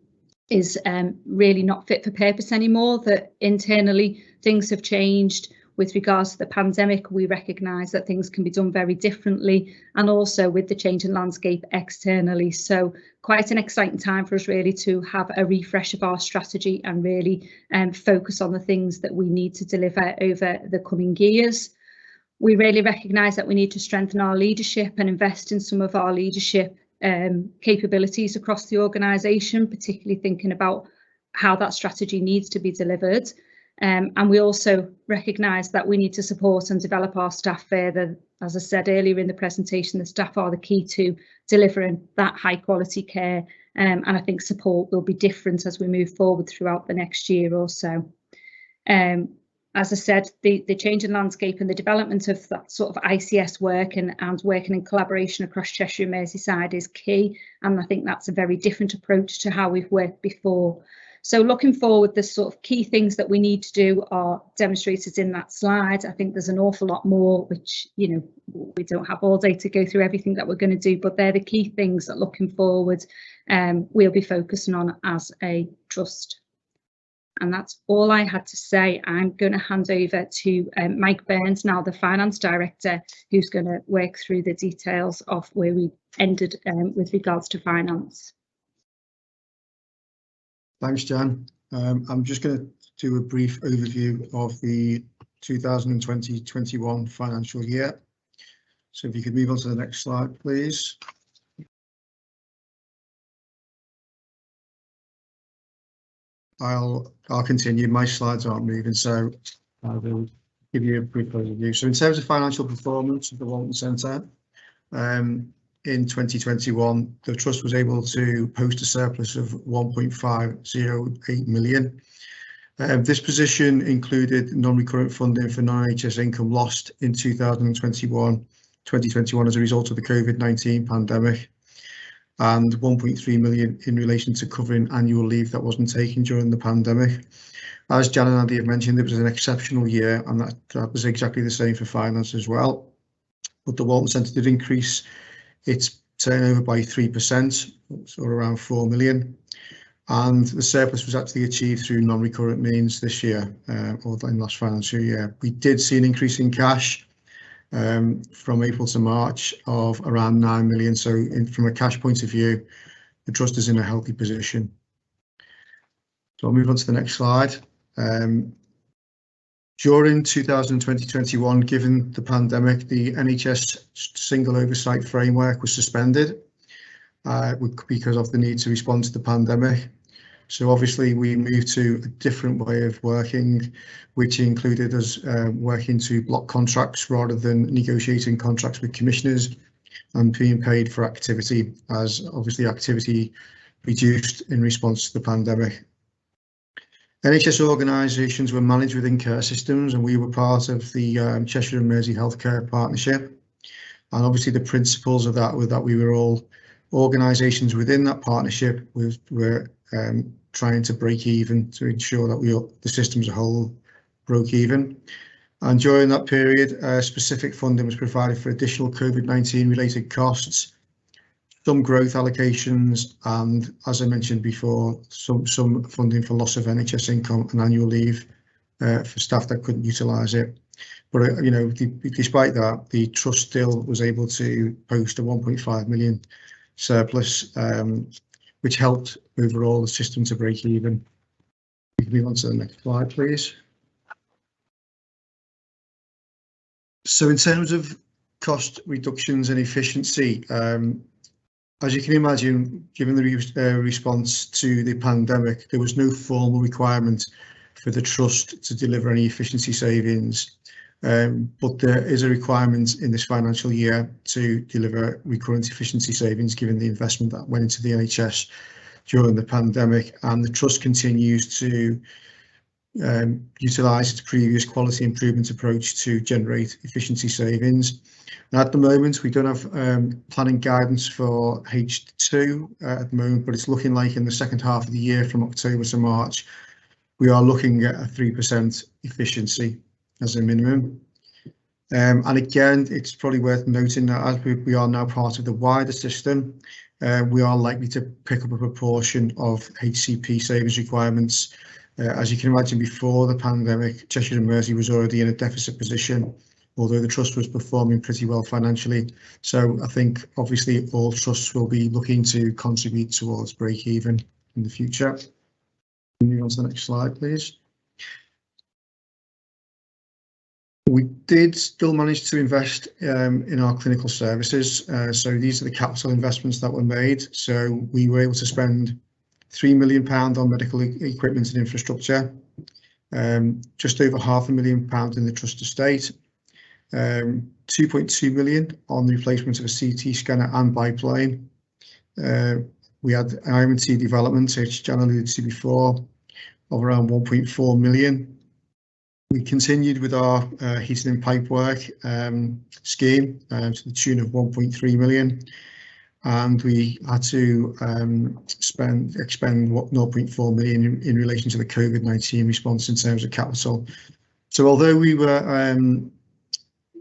is really not fit for purpose anymore, that internally things have changed. With regards to the pandemic, we recognise that things can be done very differently, and also with the change in landscape externally. So quite an exciting time for us really to have a refresh of our strategy and really focus on the things that we need to deliver over the coming years. We really recognise that we need to strengthen our leadership and invest in some of our leadership capabilities across the organisation, particularly thinking about how that strategy needs to be delivered. And we also recognise that we need to support and develop our staff further. As I said earlier in the presentation, the staff are the key to delivering that high quality care, and I think support will be different as we move forward throughout the next year or so. As I said, the change in landscape and the development of that sort of ICS work and working in collaboration across Cheshire and Merseyside is key, and I think that's a very different approach to how we've worked before. So looking forward, the sort of key things that we need to do are demonstrated in that slide. I think there's an awful lot more, which, you know, we don't have all day to go through everything that we're going to do, but they're the key things that looking forward we'll be focusing on as a trust. And that's all I had to say. I'm going to hand over to Mike Burns, now the Finance Director, who's going to work through the details of where we ended with regards to finance. Thanks, Jan. I'm just going to do a brief overview of the 2020-21 financial year. So if you could move on to the next slide, please. I'll continue. My slides aren't moving, so I will give you a brief overview. So in terms of financial performance of the Walton Centre, in 2021, the Trust was able to post a surplus of 1.508 million. This position included non-recurrent funding for non-NHS income lost in 2021 as a result of the COVID-19 pandemic, and 1.3 million in relation to covering annual leave that wasn't taken during the pandemic. As Jan and Andy have mentioned, it was an exceptional year, and that was exactly the same for finance as well. But the Walton Centre did increase its turnover by 3%, so around 4 million, and the surplus was actually achieved through non-recurrent means this year, or in last financial year. We did see an increase in cash from April to March of around 9 million, so from a cash point of view, the Trust is in a healthy position. So I'll move on to the next slide. During 2020-21, given the pandemic, the NHS single oversight framework was suspended because of the need to respond to the pandemic. So obviously we moved to a different way of working, which included us working to block contracts rather than negotiating contracts with commissioners and being paid for activity, as obviously activity reduced in response to the pandemic. NHS organisations were managed within care systems, and we were part of the Cheshire and Mersey Healthcare Partnership. And obviously the principles of that were that we were all organisations within that partnership were trying to break even to ensure that the system as a whole broke even. And during that period, specific funding was provided for additional COVID-19 related costs, some growth allocations, and as I mentioned before, some funding for loss of NHS income and annual leave for staff that couldn't utilise it. But you know, despite that, the trust still was able to post a 1.5 million surplus, which helped overall the system to break even. We can move on to the next slide, please. So in terms of cost reductions and efficiency, as you can imagine, given the response to the pandemic, there was no formal requirement for the trust to deliver any efficiency savings, but there is a requirement in this financial year to deliver recurrent efficiency savings given the investment that went into the NHS during the pandemic, and the trust continues to utilise its previous quality improvement approach to generate efficiency savings. And at the moment, we don't have planning guidance for H2 at the moment, but it's looking like in the second half of the year, from October to March, we are looking at a 3% efficiency as a minimum. And again, it's probably worth noting that as we are now part of the wider system, we are likely to pick up a proportion of HCP savings requirements. As you can imagine, before the pandemic, Cheshire and Mersey was already in a deficit position, although the trust was performing pretty well financially. So I think obviously all trusts will be looking to contribute towards break even in the future. Move on to the next slide, please. We did still manage to invest in our clinical services. So these are the capital investments that were made. So we were able to spend £3 million on medical equipment and infrastructure, just over £500,000 in the trust estate, 2.2 million on the replacement of a CT scanner and biplane. We had IMT development, which Jan alluded to before, of around 1.4 million. We continued with our heating and pipe work scheme to the tune of 1.3 million. And we had to expend 0.4 million in relation to the COVID-19 response in terms of capital. So although we were,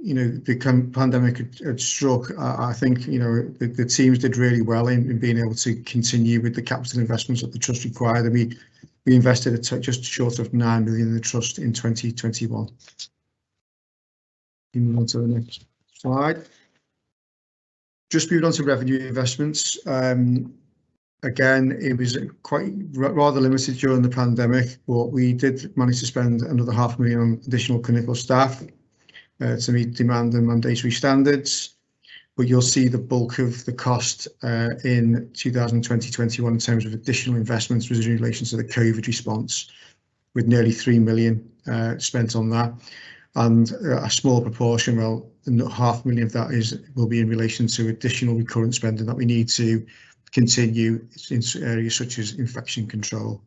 you know, the pandemic had struck, I think, you know, the teams did really well in being able to continue with the capital investments that the trust required. And we invested just short of 9 million in the trust in 2021. Move on to the next slide. Just moving on to revenue investments. Again, it was rather limited during the pandemic, but we did manage to spend another £500,000 on additional clinical staff to meet demand and mandatory standards. But you'll see the bulk of the cost in 2020-21 in terms of additional investments was in relation to the COVID response, with nearly 3 million spent on that. And a small proportion, well, £500,000 of that will be in relation to additional recurrent spending that we need to continue in areas such as infection control.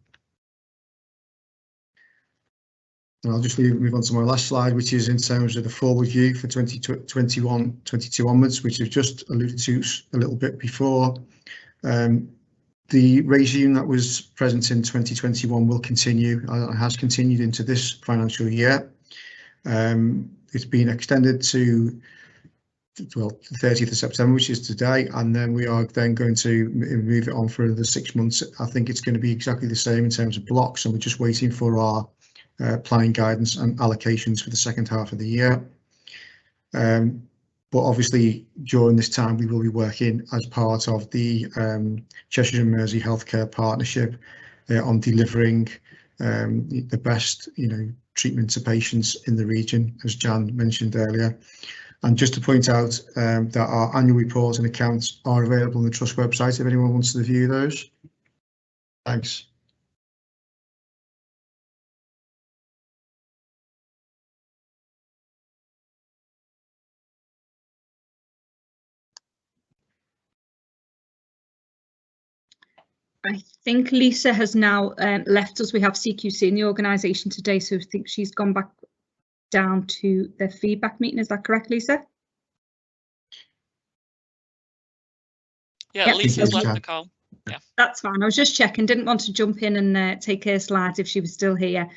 And I'll just move on to my last slide, which is in terms of the forward view for 2021-22 onwards, which I've just alluded to a little bit before. The regime that was present in 2021 will continue, has continued into this financial year. It's been extended to, well, the 30th of September, which is today, and then we are then going to move it on for another 6 months. I think it's going to be exactly the same in terms of blocks, and we're just waiting for our planning guidance and allocations for the second half of the year. But obviously during this time we will be working as part of the Cheshire and Mersey Healthcare Partnership on delivering the best, treatment to patients in the region, as Jan mentioned earlier. And just to point out that our annual reports and accounts are available on the Trust website if anyone wants to view those. Thanks. I think Lisa has now left us. We have CQC in the organisation today, so I think she's gone back down to the feedback meeting. Is that correct, Lisa? Yeah, yep. Lisa's left the call. Yeah, that's fine. I was just checking. Didn't want to jump in and take her slides if she was still here.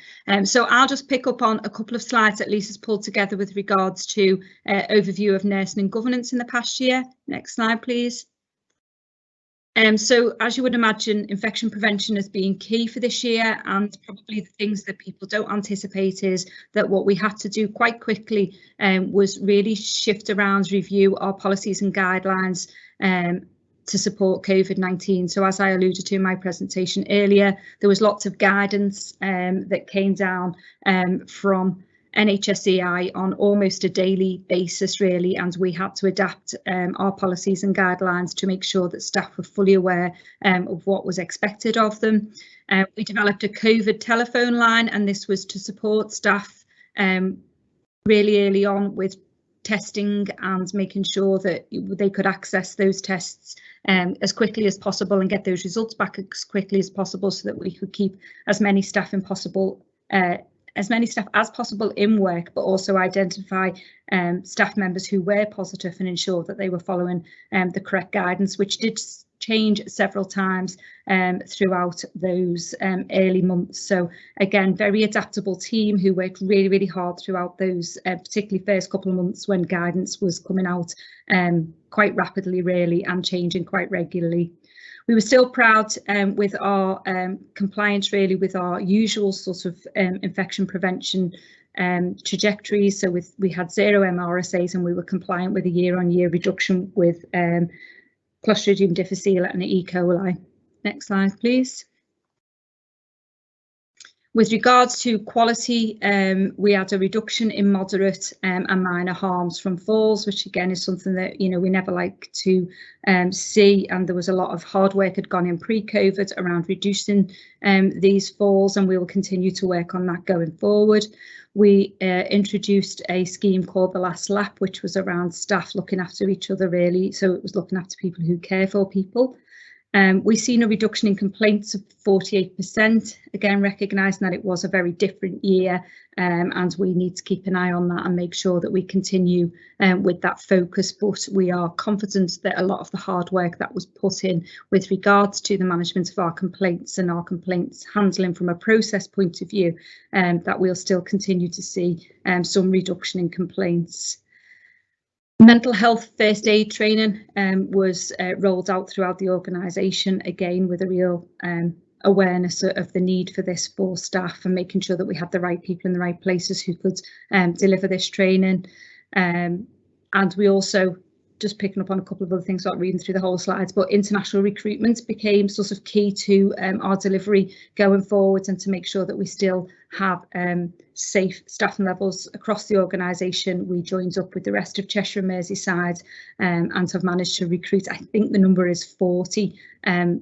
So I'll just pick up on a couple of slides that Lisa's pulled together with regards to overview of nursing and governance in the past year. Next slide, please. So as you would imagine, infection prevention has been key for this year, and probably the things that people don't anticipate is that what we had to do quite quickly was really shift around, review our policies and guidelines to support COVID-19. So as I alluded to in my presentation earlier, there was lots of guidance that came down from NHS on almost a daily basis, really, and we had to adapt our policies and guidelines to make sure that staff were fully aware of what was expected of them. We developed a COVID telephone line, and this was to support staff really early on with testing and making sure that they could access those tests as quickly as possible and get those results back as quickly as possible, so that we could keep as many staff as possible in work, but also identify staff members who were positive and ensure that they were following the correct guidance, which did change several times throughout those early months. So again, very adaptable team who worked really, really hard throughout those particularly first couple of months when guidance was coming out quite rapidly, really, and changing quite regularly. We were still proud with our compliance, really, with our usual sort of infection prevention trajectories. So we had 0 MRSAs, and we were compliant with a year-on-year reduction with Clostridium difficile and E. coli. Next slide, please. With regards to quality, we had a reduction in moderate and minor harms from falls, which again is something that we never like to see, and there was a lot of hard work had gone in pre-COVID around reducing these falls, and we will continue to work on that going forward. We introduced a scheme called the Last Lap, which was around staff looking after each other, really, so it was looking after people who care for people. We've seen a reduction in complaints of 48%, again recognising that it was a very different year, and we need to keep an eye on that and make sure that we continue with that focus. But we are confident that a lot of the hard work that was put in with regards to the management of our complaints and our complaints handling from a process point of view, that we'll still continue to see some reduction in complaints. Mental health first aid training was rolled out throughout the organisation, again with a real awareness of the need for this for staff and making sure that we had the right people in the right places who could deliver this training. And we also, just picking up on a couple of other things, not reading through the whole slides, but international recruitment became sort of key to our delivery going forward, and to make sure that we still have safe staffing levels across the organisation. We joined up with the rest of Cheshire and Merseyside and have managed to recruit, I think the number is 40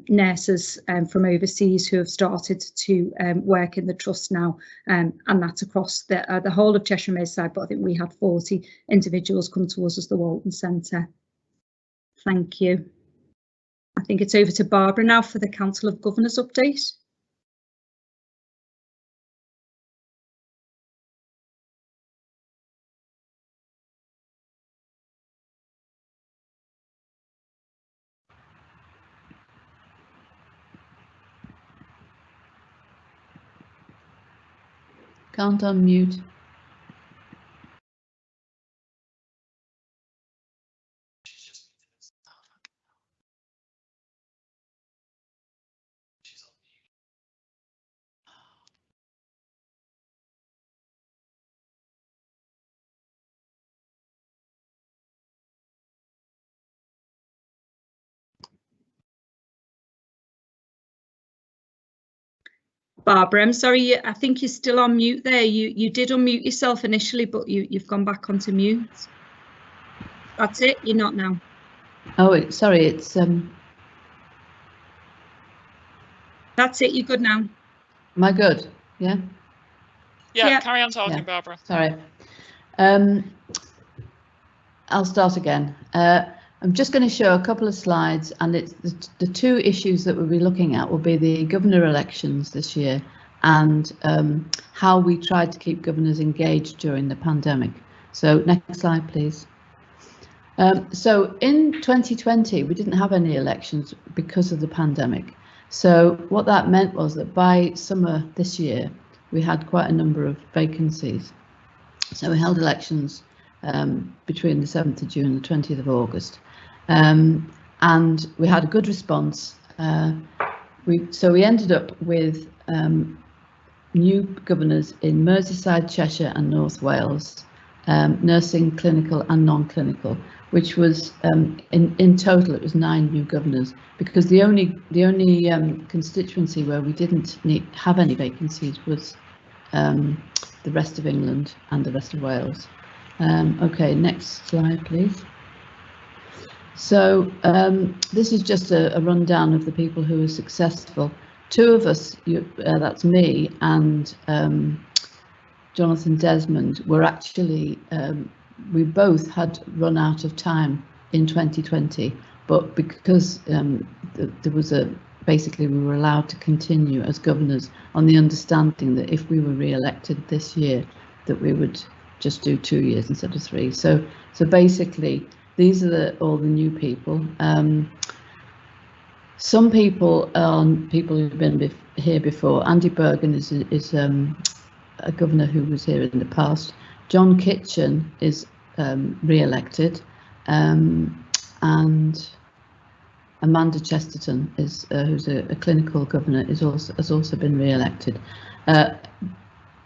nurses from overseas who have started to work in the trust now, and that's across the whole of Cheshire and Merseyside, but I think we had 40 individuals come to us as the Walton Centre. Thank you. I think it's over to Barbara now for the Council of Governors update. Can't unmute. Barbara, I'm sorry, I think you're still on mute there. You did unmute yourself initially, but you've gone back onto mute. That's it, you're not now. Oh, sorry, it's That's it, you're good now. Am I good? Yeah? Yeah, carry on talking, Barbara. Sorry. I'll start again. I'm just going to show a couple of slides, and it's the two issues that we'll be looking at will be the governor elections this year and how we tried to keep governors engaged during the pandemic. So next slide, please. So in 2020, we didn't have any elections because of the pandemic. So what that meant was that by summer this year, we had quite a number of vacancies. So we held elections between the 7th of June and the 20th of August. And we had a good response. So we ended up with new governors in Merseyside, Cheshire and North Wales, nursing, clinical and non-clinical, which was in total it was 9 new governors, because the only constituency where we didn't have any vacancies was the rest of England and the rest of Wales. Okay, next slide, please. So this is just a rundown of the people who were successful. 2 of us, that's me and Jonathan Desmond, were actually, we both had run out of time in 2020, but because there was basically we were allowed to continue as governors on the understanding that if we were re-elected this year, that we would just do 2 years instead of 3. So basically, these are all the new people. Some people are people who've been here before. Andy Bergen is a governor who was here in the past. John Kitchen is re-elected, and Amanda Chesterton is who's a clinical governor has also been re-elected.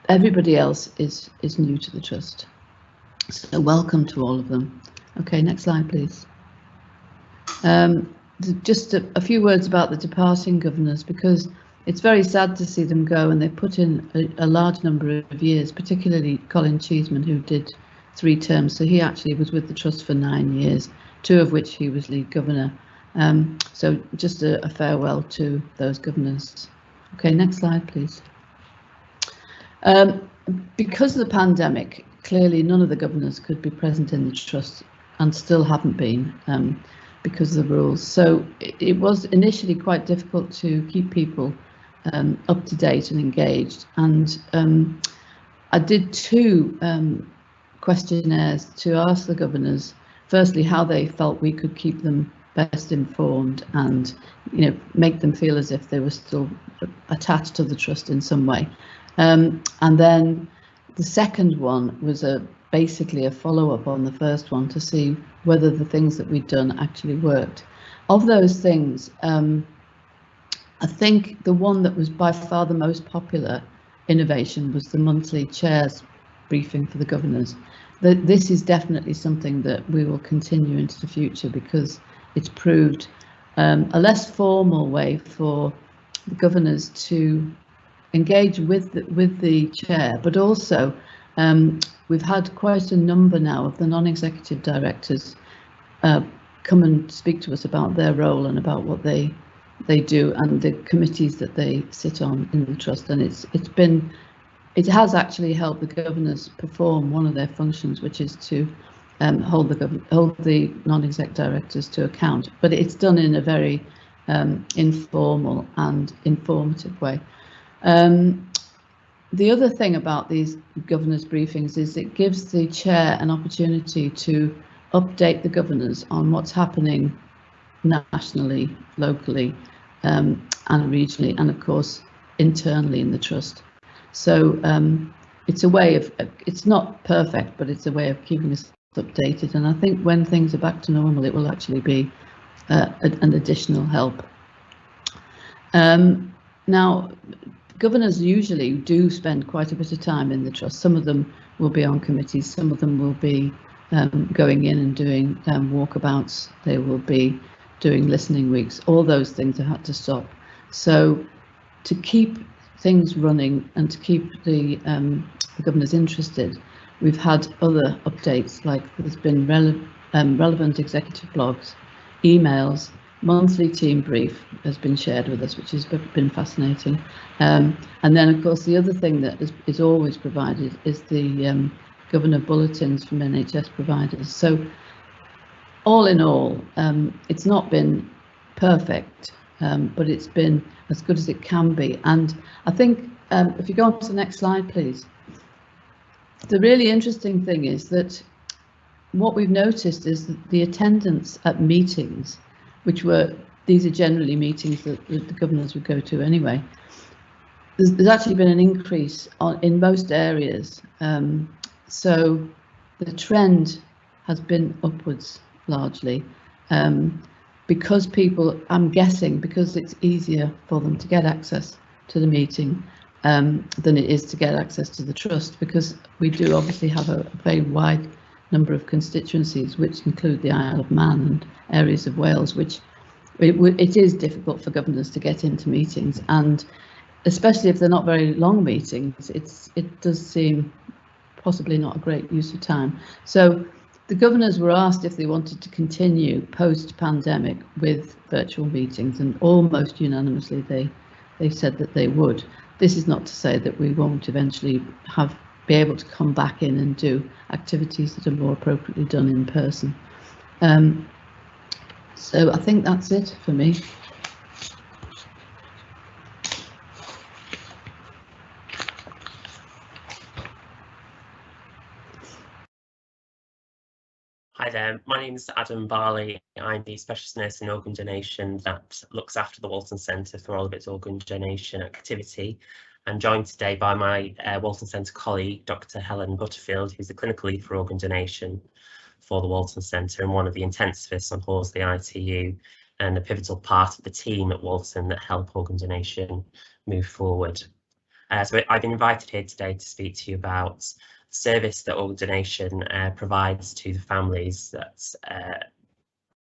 Everybody else is new to the trust. So welcome to all of them. Okay, next slide, please. Just a few words about the departing governors, because it's very sad to see them go, and they put in a large number of years, particularly Colin Cheeseman, who did 3 terms. So he actually was with the trust for 9 years, 2 of which he was lead governor. So just a farewell to those governors. Okay, next slide, please. Because of the pandemic, clearly none of the governors could be present in the trust, and still haven't been because of the rules. So it was initially quite difficult to keep people up to date and engaged. And I did 2 questionnaires to ask the governors, firstly, how they felt we could keep them best informed and, you know, make them feel as if they were still attached to the trust in some way. And then the second one was basically a follow-up on the first one to see whether the things that we'd done actually worked. Of those things, I think the one that was by far the most popular innovation was the monthly chairs briefing for the governors. This is definitely something that we will continue into the future, because it's proved a less formal way for the governors to engage with the chair, but also we've had quite a number now of the non-executive directors come and speak to us about their role and about what they do and the committees that they sit on in the trust, and it has actually helped the governors perform one of their functions, which is to hold the non-exec directors to account, but it's done in a very informal and informative way. The other thing about these governors' briefings is it gives the chair an opportunity to update the governors on what's happening nationally, locally, and regionally, and of course internally in the trust. So it's a way of, it's not perfect, but it's a way of keeping us updated, and I think when things are back to normal, it will actually be an additional help. Now, governors usually do spend quite a bit of time in the trust. Some of them will be on committees, some of them will be going in and doing walkabouts, they will be doing listening weeks. All those things have had to stop. So to keep things running and to keep the governors interested, we've had other updates, like there's been relevant executive blogs, emails, monthly team brief has been shared with us, which has been fascinating. And then, of course, the other thing that is always provided is the governor bulletins from NHS providers. So all in all, it's not been perfect, but it's been as good as it can be. And I think if you go on to the next slide, please. The really interesting thing is that what we've noticed is that the attendance at meetings, these are generally meetings that the governors would go to anyway, there's actually been an increase in most areas. So the trend has been upwards largely, because people, I'm guessing, because it's easier for them to get access to the meeting than it is to get access to the trust, because we do obviously have a very wide number of constituencies, which include the Isle of Man and areas of Wales, which it is difficult for governors to get into meetings, and especially if they're not very long meetings, it does seem possibly not a great use of time. So the governors were asked if they wanted to continue post-pandemic with virtual meetings, and almost unanimously they said that they would. This is not to say that we won't eventually be able to come back in and do activities that are more appropriately done in person. So I think that's it for me. Hi there, my name is Adam Barley. I'm the specialist nurse in organ donation that looks after the Walton Centre for all of its organ donation activity. I'm joined today by my Walton Centre colleague, Dr. Helen Butterfield, who's the clinical lead for organ donation for the Walton Centre and one of the intensivists on Horsley ITU, and a pivotal part of the team at Walton that help organ donation move forward. So I've been invited here today to speak to you about service that organ donation provides to the families that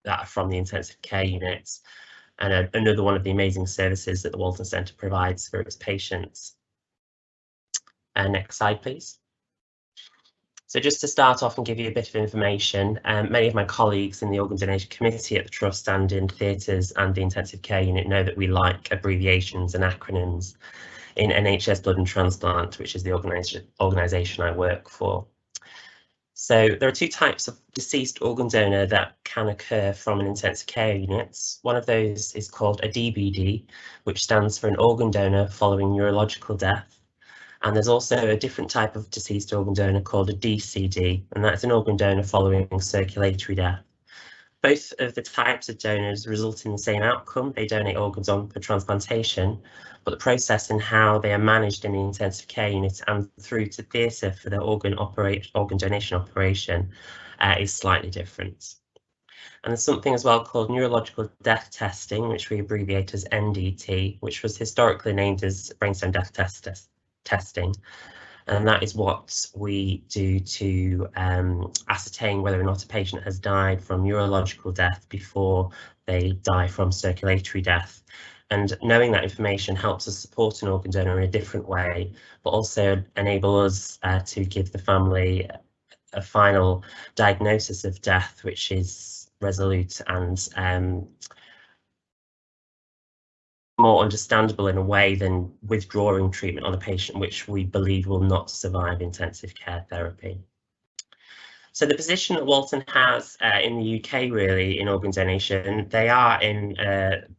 are from the intensive care units, and another one of the amazing services that the Walton Centre provides for its patients. Next slide, please. So just to start off and give you a bit of information, many of my colleagues in the organ donation committee at the Trust and in theatres and the intensive care unit know that we like abbreviations and acronyms in NHS Blood and Transplant, which is the organisation I work for. So there are two types of deceased organ donor that can occur from an intensive care unit. One of those is called a DBD, which stands for an organ donor following neurological death. And there's also a different type of deceased organ donor called a DCD, and that's an organ donor following circulatory death. Both of the types of donors result in the same outcome. They donate organs on for transplantation, but the process and how they are managed in the intensive care unit and through to theatre for the organ donation operation is slightly different. And there's something as well called neurological death testing, which we abbreviate as NDT, which was historically named as brainstem death testing. And that is what we do to ascertain whether or not a patient has died from neurological death before they die from circulatory death. And knowing that information helps us support an organ donor in a different way, but also enable us to give the family a final diagnosis of death, which is resolute and more understandable in a way than withdrawing treatment on a patient which we believe will not survive intensive care therapy. So the position that Walton has in the UK really in organ donation, they are in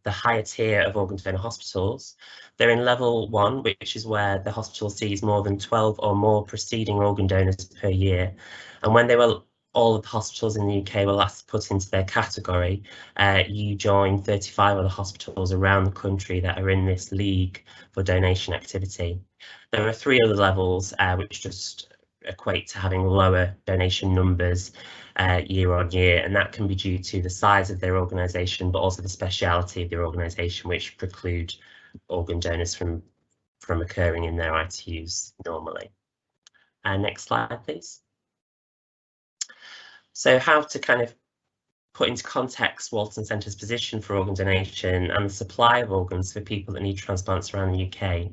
the higher tier of organ donor hospitals. They're in level 1, which is where the hospital sees more than 12 or more preceding organ donors per year. And when they were all of the hospitals in the UK were last put into their category, you join 35 other hospitals around the country that are in this league for donation activity. There are 3 other levels which just equate to having lower donation numbers year on year, and that can be due to the size of their organisation, but also the speciality of their organisation, which preclude organ donors from occurring in their ITUs normally. Next slide, please. So how to kind of put into context Walton Centre's position for organ donation and the supply of organs for people that need transplants around the UK.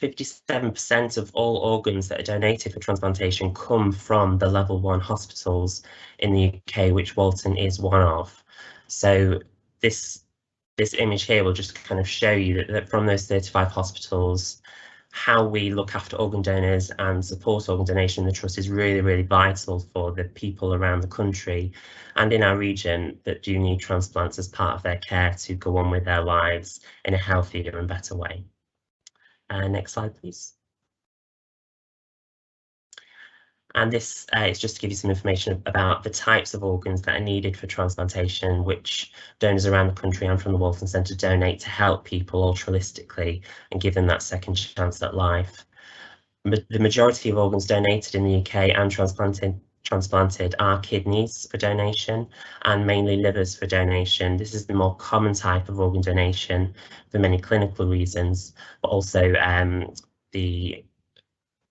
57% of all organs that are donated for transplantation come from the level 1 hospitals in the UK, which Walton is one of. So this image here will just kind of show you that from those 35 hospitals, how we look after organ donors and support organ donation in the trust is really, really vital for the people around the country and in our region that do need transplants as part of their care to go on with their lives in a healthier and better way. Next slide, please. And this is just to give you some information about the types of organs that are needed for transplantation, which donors around the country and from the Walton Centre donate to help people altruistically and give them that second chance at life. The majority of organs donated in the UK and transplanted are kidneys for donation and mainly livers for donation. This is the more common type of organ donation for many clinical reasons, but also the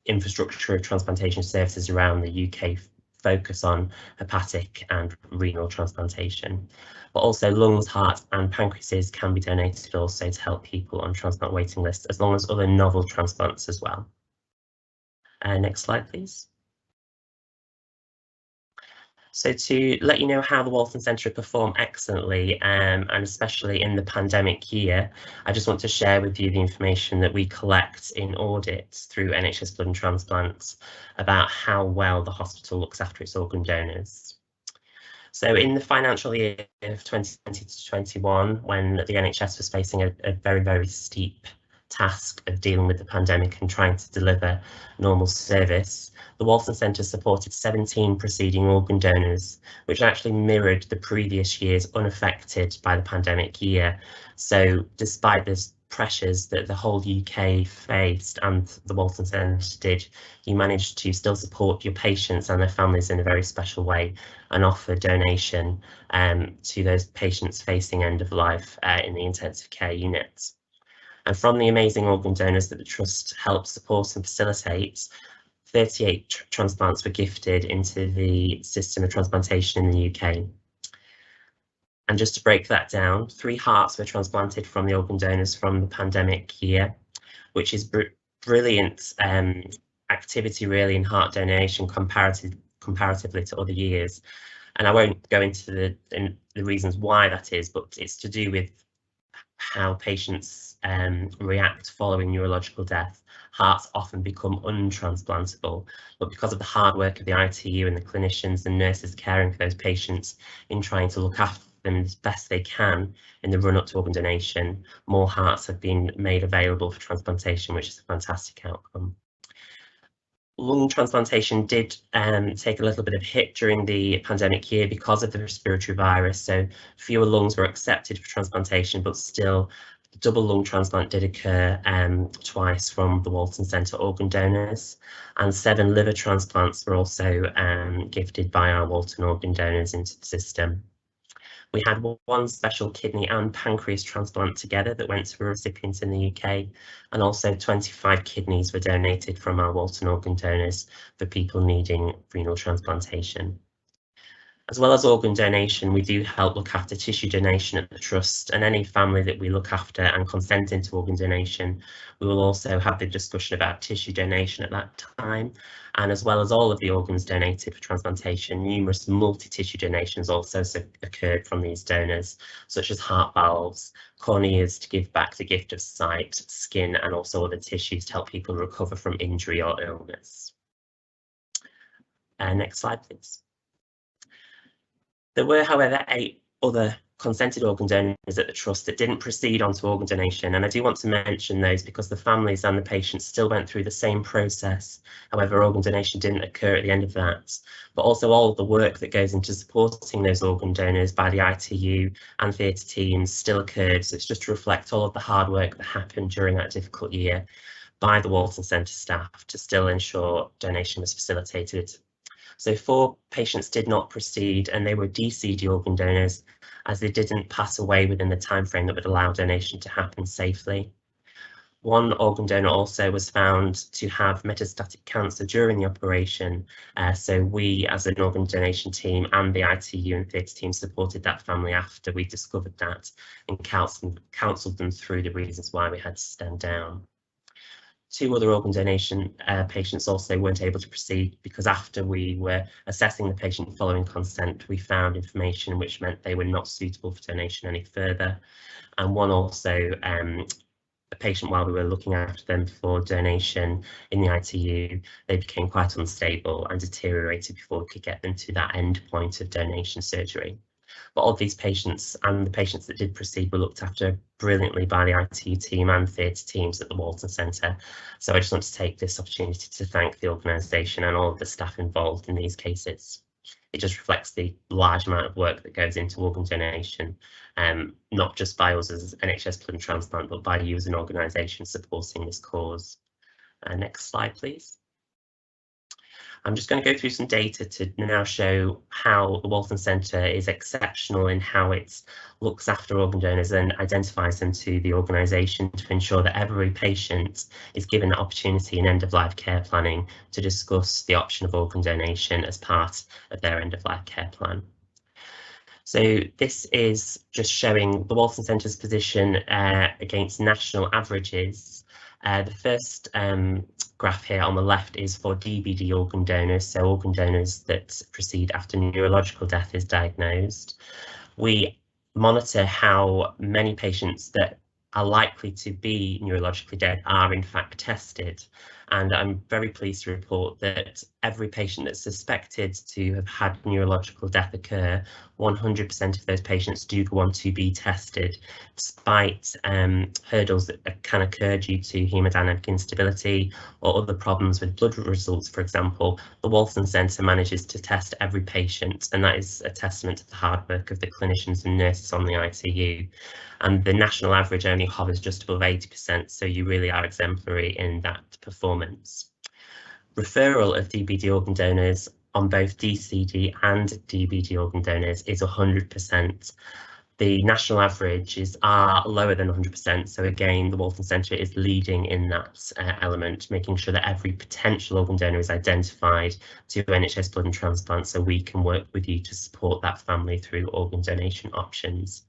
infrastructure of transplantation services around the UK focus on hepatic and renal transplantation. But also lungs, hearts and pancreases can be donated also to help people on transplant waiting lists, as long as other novel transplants as well. Next slide, please. So to let you know how the Walton Centre performed excellently, and especially in the pandemic year, I just want to share with you the information that we collect in audits through NHS Blood and Transplants about how well the hospital looks after its organ donors. So in the financial year of 2020 to 21, when the NHS was facing a very, very steep task of dealing with the pandemic and trying to deliver normal service, the Walton Centre supported 17 preceding organ donors, which actually mirrored the previous years unaffected by the pandemic year. So despite the pressures that the whole UK faced and the Walton Centre did, you managed to still support your patients and their families in a very special way and offer donation to those patients facing end of life in the intensive care units. And from the amazing organ donors that the Trust helped support and facilitate, 38 transplants were gifted into the system of transplantation in the UK. And just to break that down, 3 hearts were transplanted from the organ donors from the pandemic year, which is brilliant activity really in heart donation comparatively to other years. And I won't go into the reasons why that is, but it's to do with how patients react following neurological death. Hearts often become untransplantable, but because of the hard work of the ITU and the clinicians and nurses caring for those patients in trying to look after them as best they can in the run up to organ donation, more hearts have been made available for transplantation, which is a fantastic outcome. Lung transplantation did take a little bit of hit during the pandemic year because of the respiratory virus, so fewer lungs were accepted for transplantation, but still double lung transplant did occur twice from the Walton Centre organ donors, and 7 liver transplants were also gifted by our Walton organ donors into the system. We had 1 special kidney and pancreas transplant together that went to recipients in the UK, and also 25 kidneys were donated from our Walton organ donors for people needing renal transplantation. As well as organ donation, we do help look after tissue donation at the Trust, and any family that we look after and consent into organ donation, we will also have the discussion about tissue donation at that time. And as well as all of the organs donated for transplantation, numerous multi-tissue donations also occurred from these donors, such as heart valves, corneas to give back the gift of sight, skin, and also other tissues to help people recover from injury or illness. Next slide, please. There were, however, 8 other consented organ donors at the Trust that didn't proceed on to organ donation, and I do want to mention those because the families and the patients still went through the same process. However, organ donation didn't occur at the end of that, but also all of the work that goes into supporting those organ donors by the ITU and theatre teams still occurred. So it's just to reflect all of the hard work that happened during that difficult year by the Walton Centre staff to still ensure donation was facilitated. So 4 patients did not proceed, and they were DCD organ donors as they didn't pass away within the timeframe that would allow donation to happen safely. 1 organ donor also was found to have metastatic cancer during the operation, so we as an organ donation team and the ITU and theatre team supported that family after we discovered that and counselled them through the reasons why we had to stand down. 2 other organ donation patients also weren't able to proceed because after we were assessing the patient following consent, we found information which meant they were not suitable for donation any further. And one also, a patient, while we were looking after them for donation in the ITU, they became quite unstable and deteriorated before we could get them to that end point of donation surgery. But all these patients and the patients that did proceed were looked after brilliantly by the ITU team and theatre teams at the Walton Centre. So I just want to take this opportunity to thank the organisation and all of the staff involved in these cases. It just reflects the large amount of work that goes into organ donation, not just by us as NHS Blood and Transplant, but by you as an organisation supporting this cause. Next slide, please. I'm just going to go through some data to now show how the Walton Centre is exceptional in how it looks after organ donors and identifies them to the organisation to ensure that every patient is given the opportunity in end-of-life care planning to discuss the option of organ donation as part of their end-of-life care plan. So this is just showing the Walton Centre's position against national averages. The first graph here on the left is for DBD organ donors, so organ donors that proceed after neurological death is diagnosed. We monitor how many patients that are likely to be neurologically dead are in fact tested. And I'm very pleased to report that every patient that's suspected to have had neurological death occur, 100% of those patients do go on to be tested, despite hurdles that can occur due to hemodynamic instability or other problems with blood results, for example. The Walton Centre manages to test every patient, and that is a testament to the hard work of the clinicians and nurses on the ITU. And the national average only hovers just above 80%, so you really are exemplary in that performance. Referral of DBD organ donors on both DCD and DBD organ donors is 100%. The national averages are lower than 100%, so again, the Walton Centre is leading in that element, making sure that every potential organ donor is identified to NHS Blood and Transplant so we can work with you to support that family through organ donation options.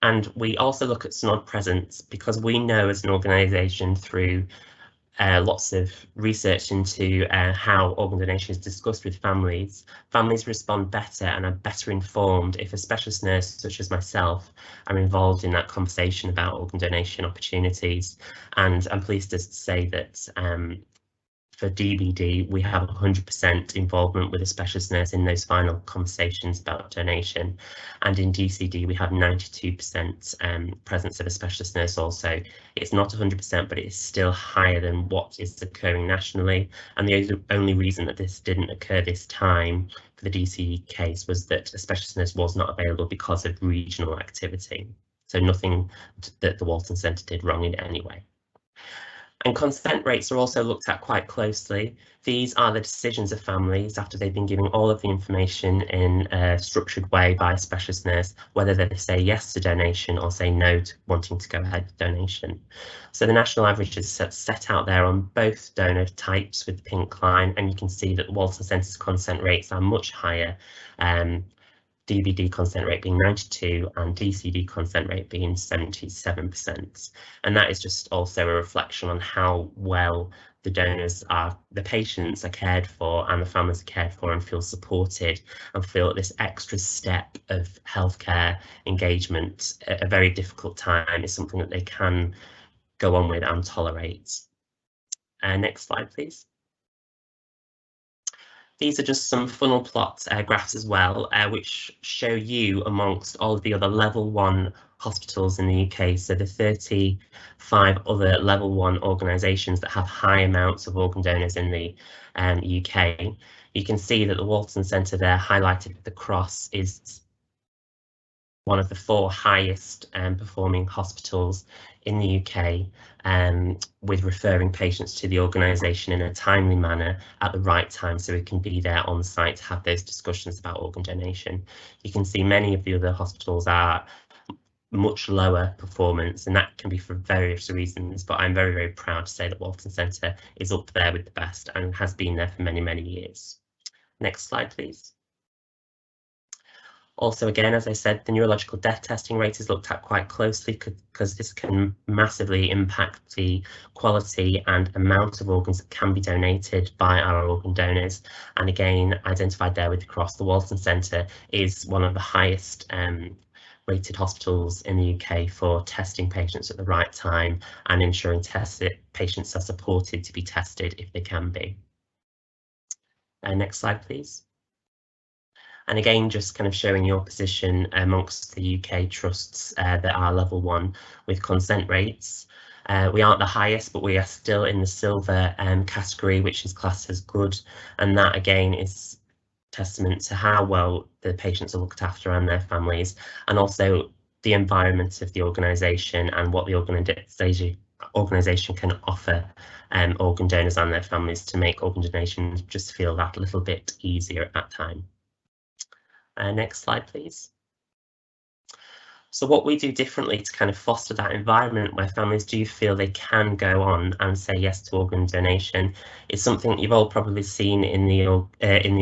And we also look at SNOD presence because we know as an organisation through lots of research into how organ donation is discussed with families, families respond better and are better informed if a specialist nurse such as myself are involved in that conversation about organ donation opportunities. And I'm pleased to say that for DBD, we have 100% involvement with a specialist nurse in those final conversations about donation. And in DCD, we have 92% presence of a specialist nurse also. It's not 100%, but it is still higher than what is occurring nationally. And the only reason that this didn't occur this time for the DCD case was that a specialist nurse was not available because of regional activity. So nothing that the Walton Centre did wrong in any way. And consent rates are also looked at quite closely. These are the decisions of families after they've been given all of the information in a structured way by a specialist nurse, whether they say yes to donation or say no to wanting to go ahead with donation. So the national average is set out there on both donor types with the pink line, and you can see that the Walton Centre's consent rates are much higher. DBD consent rate being 92 and DCD consent rate being 77%. And that is just also a reflection on how well the donors are, the patients are cared for and the families are cared for and feel supported and feel that this extra step of healthcare engagement at a very difficult time is something that they can go on with and tolerate. Next slide, please. These are just some funnel plot graphs as well, which show you amongst all of the other level 1 hospitals in the UK. So the 35 other level 1 organisations that have high amounts of organ donors in the UK. You can see that the Walton Centre there highlighted with the cross is one of the 4 highest performing hospitals in the UK, with referring patients to the organisation in a timely manner at the right time so we can be there on site to have those discussions about organ donation. You can see many of the other hospitals are much lower performance, and that can be for various reasons, but I'm very, very proud to say that Walton Centre is up there with the best and has been there for many, many years. Next slide, please. Also, again, as I said, the neurological death testing rate is looked at quite closely because this can massively impact the quality and amount of organs that can be donated by our organ donors. And again, identified there with the cross, the Walton Centre is one of the highest rated hospitals in the UK for testing patients at the right time and ensuring patients are supported to be tested if they can be. Next slide, please. And again, just kind of showing your position amongst the UK trusts that are level 1 with consent rates. We aren't the highest, but we are still in the silver category, which is classed as good. And that again is testament to how well the patients are looked after and their families, and also the environment of the organisation and what the organisation can offer organ donors and their families to make organ donations just feel that little bit easier at that time. Next slide, please. So what we do differently to kind of foster that environment where families do feel they can go on and say yes to organ donation is something that you've all probably seen in the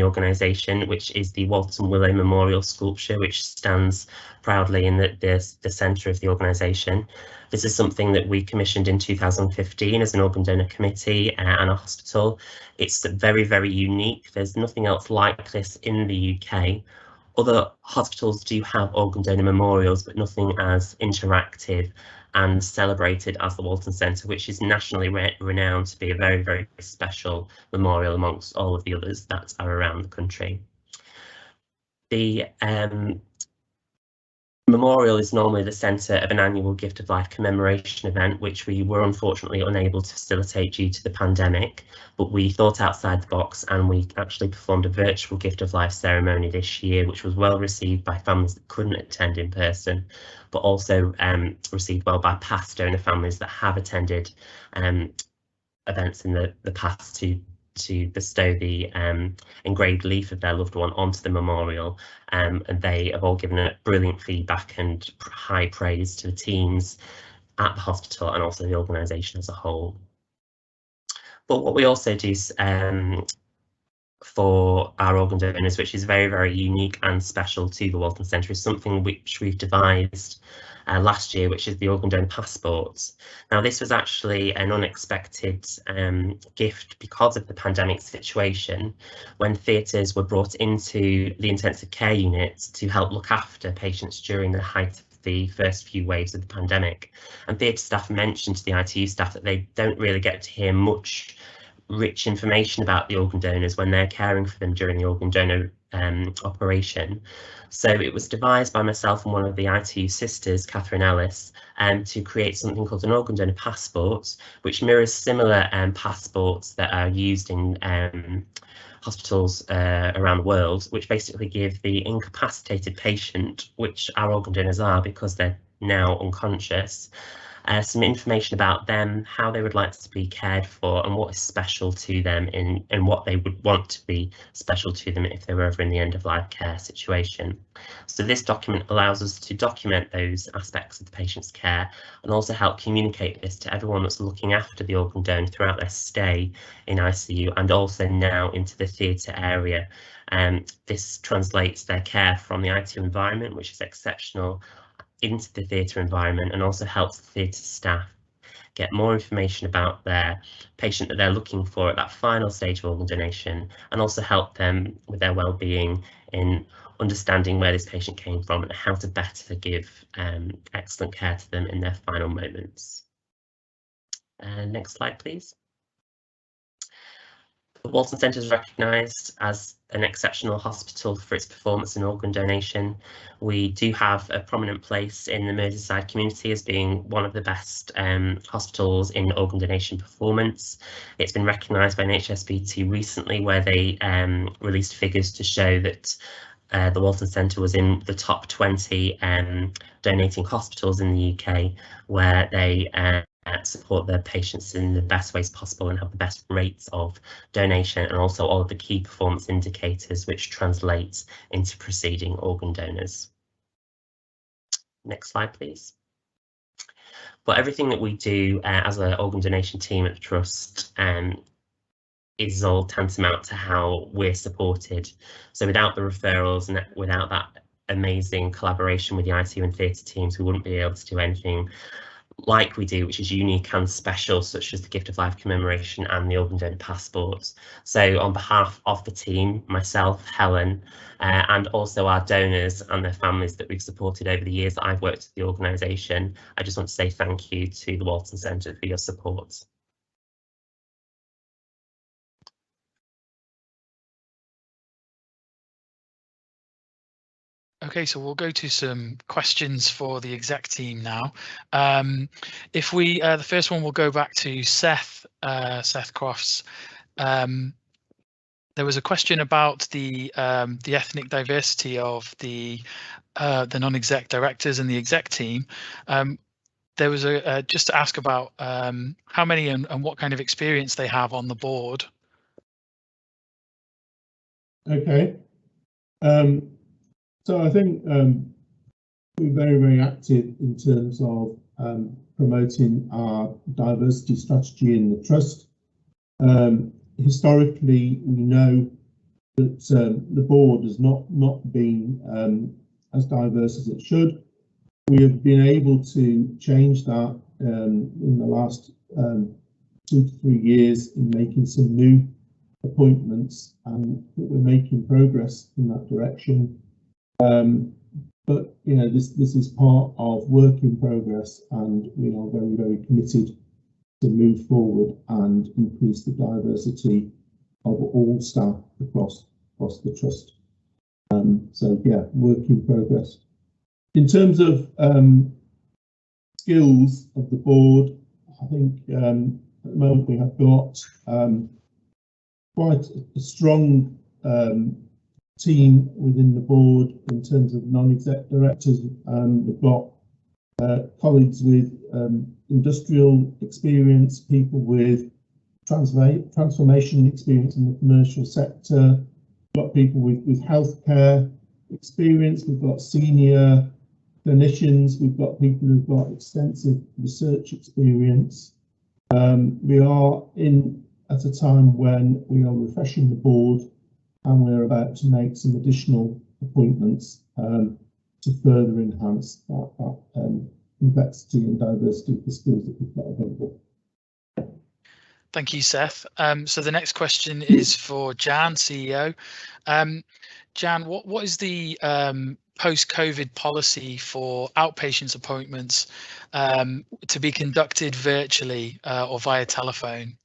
organisation, which is the Walton Willow Memorial Sculpture, which stands proudly in the centre of the organisation. This is something that we commissioned in 2015 as an organ donor committee and a hospital. It's very, very unique. There's nothing else like this in the UK. Other hospitals do have organ donor memorials, but nothing as interactive and celebrated as the Walton Centre, which is nationally renowned to be a very, very special memorial amongst all of the others that are around the country. The memorial is normally the centre of an annual Gift of Life commemoration event, which we were unfortunately unable to facilitate due to the pandemic, but we thought outside the box and we actually performed a virtual Gift of Life ceremony this year, which was well received by families that couldn't attend in person, but also received well by past donor families that have attended events in the past to bestow the engraved leaf of their loved one onto the memorial, and they have all given it brilliant feedback and high praise to the teams at the hospital and also the organisation as a whole. But what we also do for our organ donors, which is very, very unique and special to the Walton Centre, is something which we've devised last year, which is the organ donor passports. Now, this was actually an unexpected gift because of the pandemic situation, when theatres were brought into the intensive care unit to help look after patients during the height of the first few waves of the pandemic. And theatre staff mentioned to the ITU staff that they don't really get to hear much rich information about the organ donors when they're caring for them during the organ donor operation. So it was devised by myself and one of the ITU sisters, Catherine Ellis, to create something called an organ donor passport, which mirrors similar passports that are used in hospitals around the world, which basically give the incapacitated patient, which our organ donors are because they're now unconscious, some information about them, how they would like to be cared for, and what is special to them and what they would want to be special to them if they were ever in the end of life care situation. So this document allows us to document those aspects of the patient's care and also help communicate this to everyone that's looking after the organ donor throughout their stay in ICU and also now into the theatre area. This translates their care from the ITU environment, which is exceptional, into the theatre environment, and also helps the theatre staff get more information about their patient that they're looking for at that final stage of organ donation, and also help them with their well-being in understanding where this patient came from and how to better give excellent care to them in their final moments. Next slide, please. The Walton Centre is recognised as an exceptional hospital for its performance in organ donation. We do have a prominent place in the Merseyside community as being one of the best hospitals in organ donation performance. It's been recognised by NHS recently, where they released figures to show that the Walton Centre was in the top 20 donating hospitals in the UK, where they support their patients in the best ways possible and have the best rates of donation, and also all of the key performance indicators which translates into preceding organ donors. Next slide, please. But everything that we do as an organ donation team at the Trust is all tantamount to how we're supported. So without the referrals and without that amazing collaboration with the ICU and theatre teams, we wouldn't be able to do anything like we do, which is unique and special, such as the Gift of Life commemoration and the organ donor passports. So on behalf of the team, myself, Helen, and also our donors and their families that we've supported over the years that I've worked with the organisation, I just want to say thank you to the Walton Centre for your support. Okay, so we'll go to some questions for the exec team now. If we, the first one will go back to Seth Crofts. There was a question about the ethnic diversity of the non-exec directors and the exec team. There was a just to ask about how many and what kind of experience they have on the board. Okay. So I think we're very, very active in terms of promoting our diversity strategy in the trust. Historically, we know that the board has not been as diverse as it should. We have been able to change that in the last 2 to 3 years in making some new appointments, and we're making progress in that direction. But you know, this is part of work in progress, and we are very, very committed to move forward and increase the diversity of all staff across the trust. So yeah, work in progress. In terms of skills of the board, I think at the moment we have got quite a strong team within the board in terms of non-exec directors. We've got colleagues with industrial experience, people with transformation experience in the commercial sector. We've got people with healthcare experience. We've got senior clinicians. We've got people who've got extensive research experience. We are at a time when we are refreshing the board, and we're about to make some additional appointments to further enhance that complexity and diversity of the skills that we've got available. Thank you, Seth. So the next question is for Jan, CEO. Jan, what is the post-COVID policy for outpatients appointments to be conducted virtually or via telephone?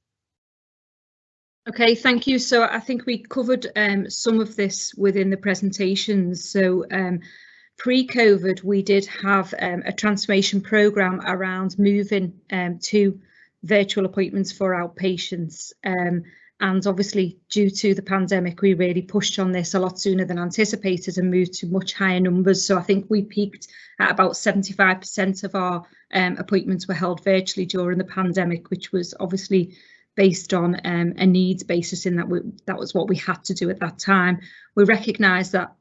Okay, thank you. So I think we covered some of this within the presentations. So pre-COVID, we did have a transformation programme around moving to virtual appointments for outpatients. And obviously, due to the pandemic, we really pushed on this a lot sooner than anticipated and moved to much higher numbers. So I think we peaked at about 75% of our appointments were held virtually during the pandemic, which was obviously based on a needs basis, in that that was what we had to do at that time. We recognise that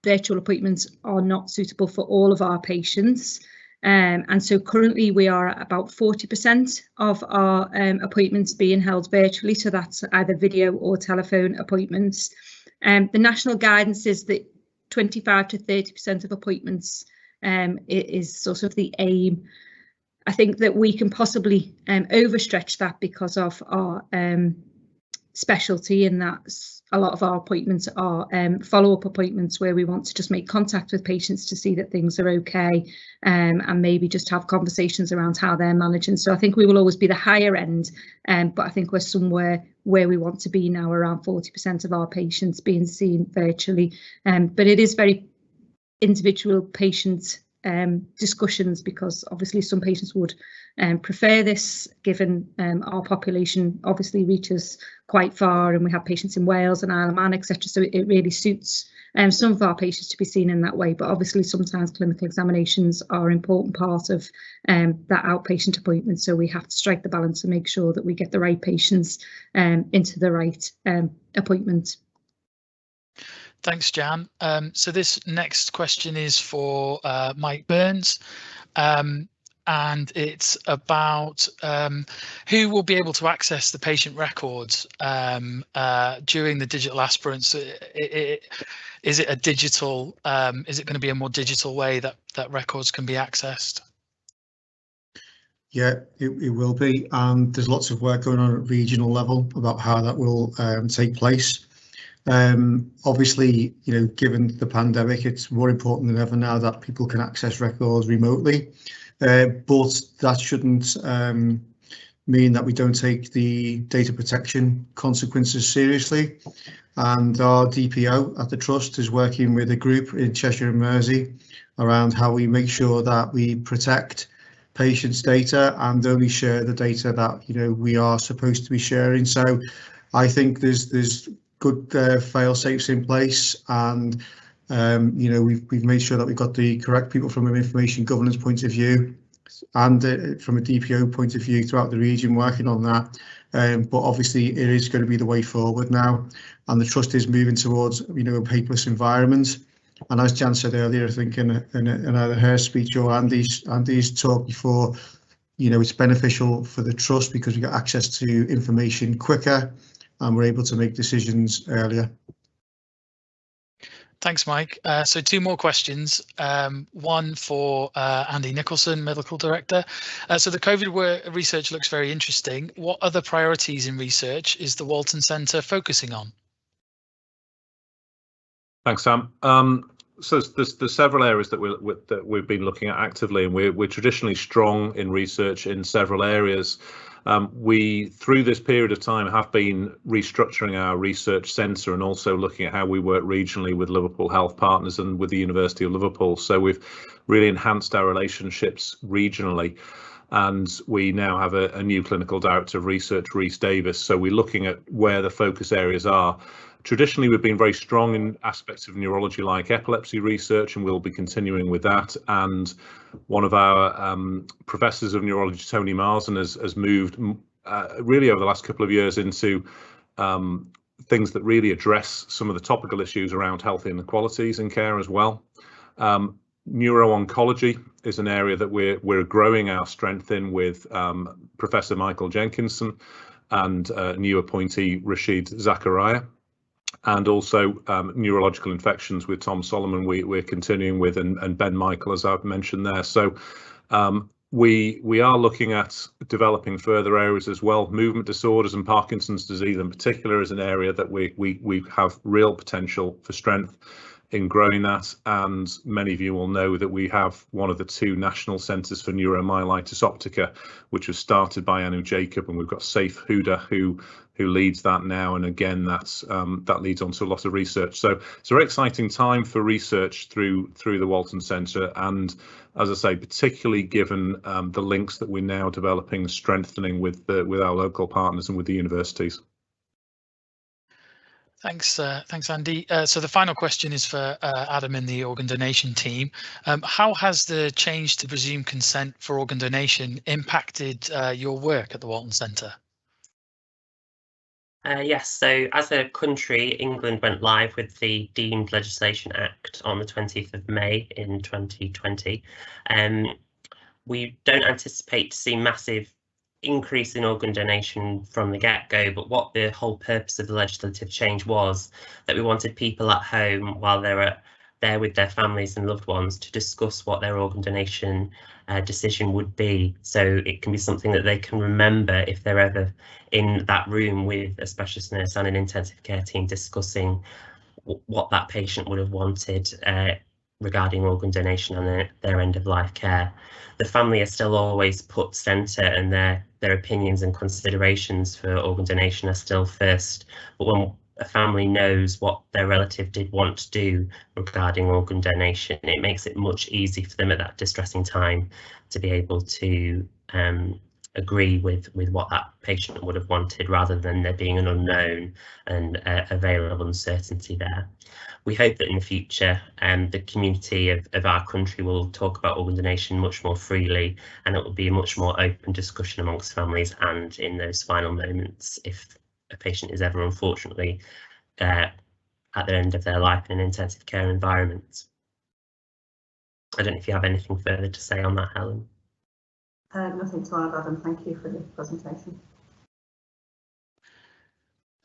virtual appointments are not suitable for all of our patients. And so currently we are at about 40% of our appointments being held virtually, so that's either video or telephone appointments. The national guidance is that 25 to 30% of appointments is sort of the aim. I think that we can possibly overstretch that because of our specialty, in that a lot of our appointments are follow-up appointments where we want to just make contact with patients to see that things are okay, and maybe just have conversations around how they're managing. So I think we will always be the higher end, but I think we're somewhere where we want to be now, around 40% of our patients being seen virtually. But it is very individual patient discussions, because obviously some patients would prefer this, given our population obviously reaches quite far, and we have patients in Wales and Isle of Man, etc. So it really suits some of our patients to be seen in that way. But obviously sometimes clinical examinations are an important part of that outpatient appointment, so we have to strike the balance and make sure that we get the right patients into the right appointment. Thanks, Jan. So this next question is for Mike Burns, and it's about who will be able to access the patient records during the digital aspirants. is it a digital, is it going to be a more digital way that records can be accessed? Yeah, it will be, and there's lots of work going on at regional level about how that will take place. Obviously, you know, given the pandemic, it's more important than ever now that people can access records remotely, but that shouldn't mean that we don't take the data protection consequences seriously. And our DPO at the Trust is working with a group in Cheshire and Mersey around how we make sure that we protect patients' data and only share the data that, you know, we are supposed to be sharing. So I think there's good fail safes in place, and you know, we've made sure that we've got the correct people from an information governance point of view and from a DPO point of view throughout the region working on that. But obviously it is going to be the way forward now, and the Trust is moving towards, you know, a paperless environment. And as Jan said earlier, I think in either her speech or Andy's talk before, you know, it's beneficial for the Trust because we get access to information quicker and we're able to make decisions earlier. Thanks, Mike. So 2 more questions. One for Andy Nicholson, Medical Director. So the COVID research looks very interesting. What other priorities in research is the Walton Centre focusing on? Thanks, Sam. So there's several areas that we've been looking at actively, and we're traditionally strong in research in several areas. We, through this period of time, have been restructuring our research centre and also looking at how we work regionally with Liverpool Health Partners and with the University of Liverpool. So we've really enhanced our relationships regionally, and we now have a new clinical director of research, Rhys Davis. So we're looking at where the focus areas are. Traditionally, we've been very strong in aspects of neurology like epilepsy research, and we'll be continuing with that. And one of our professors of neurology, Tony Marsden, has moved really over the last couple of years into things that really address some of the topical issues around health inequalities in care as well. Neuro-oncology is an area that we're growing our strength in with Professor Michael Jenkinson and new appointee Rashid Zakaria. And also neurological infections with Tom Solomon we're continuing with, and Ben Michael, as I've mentioned there. So we are looking at developing further areas as well. Movement disorders and Parkinson's disease in particular is an area that we have real potential for strength in growing that, and many of you will know that we have one of the 2 national centres for neuromyelitis optica, which was started by Anu Jacob, and we've got Saif Huda who leads that now, and again that leads on to a lot of research. So it's a very exciting time for research through the Walton Centre, and as I say, particularly given the links that we're now developing, strengthening with our local partners and with the universities. Thanks, Andy. So the final question is for Adam in the organ donation team. How has the change to presumed consent for organ donation impacted your work at the Walton Centre? Yes, so as a country, England went live with the Deemed Legislation Act on the 20th of May in 2020. We don't anticipate to see massive increase in organ donation from the get-go, but what the whole purpose of the legislative change was that we wanted people at home while they were there with their families and loved ones to discuss what their organ donation decision would be, so it can be something that they can remember if they're ever in that room with a specialist nurse and an intensive care team discussing what that patient would have wanted regarding organ donation and their end of life care. The family are still always put centre, and their opinions and considerations for organ donation are still first. But when a family knows what their relative did want to do regarding organ donation, it makes it much easier for them at that distressing time to be able to agree with what that patient would have wanted, rather than there being an unknown and a veil of uncertainty there. We hope that in the future the community of our country will talk about organ donation much more freely, and it will be a much more open discussion amongst families, and in those final moments, if a patient is ever unfortunately at the end of their life in an intensive care environment. I don't know if you have anything further to say on that, Helen. Nothing to add, Adam. Thank you for the presentation.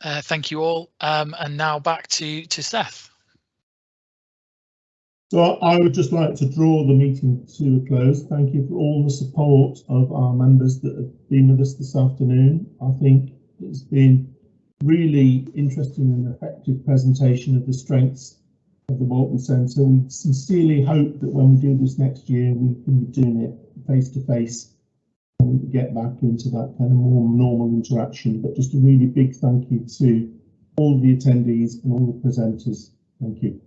Thank you all. And now back to Seth. So I would just like to draw the meeting to a close. Thank you for all the support of our members that have been with us this afternoon. I think it's been really interesting and effective presentation of the strengths of the Walton Centre. We sincerely hope that when we do this next year, we can be doing it face to face and get back into that kind of more normal interaction. But just a really big thank you to all the attendees and all the presenters. Thank you.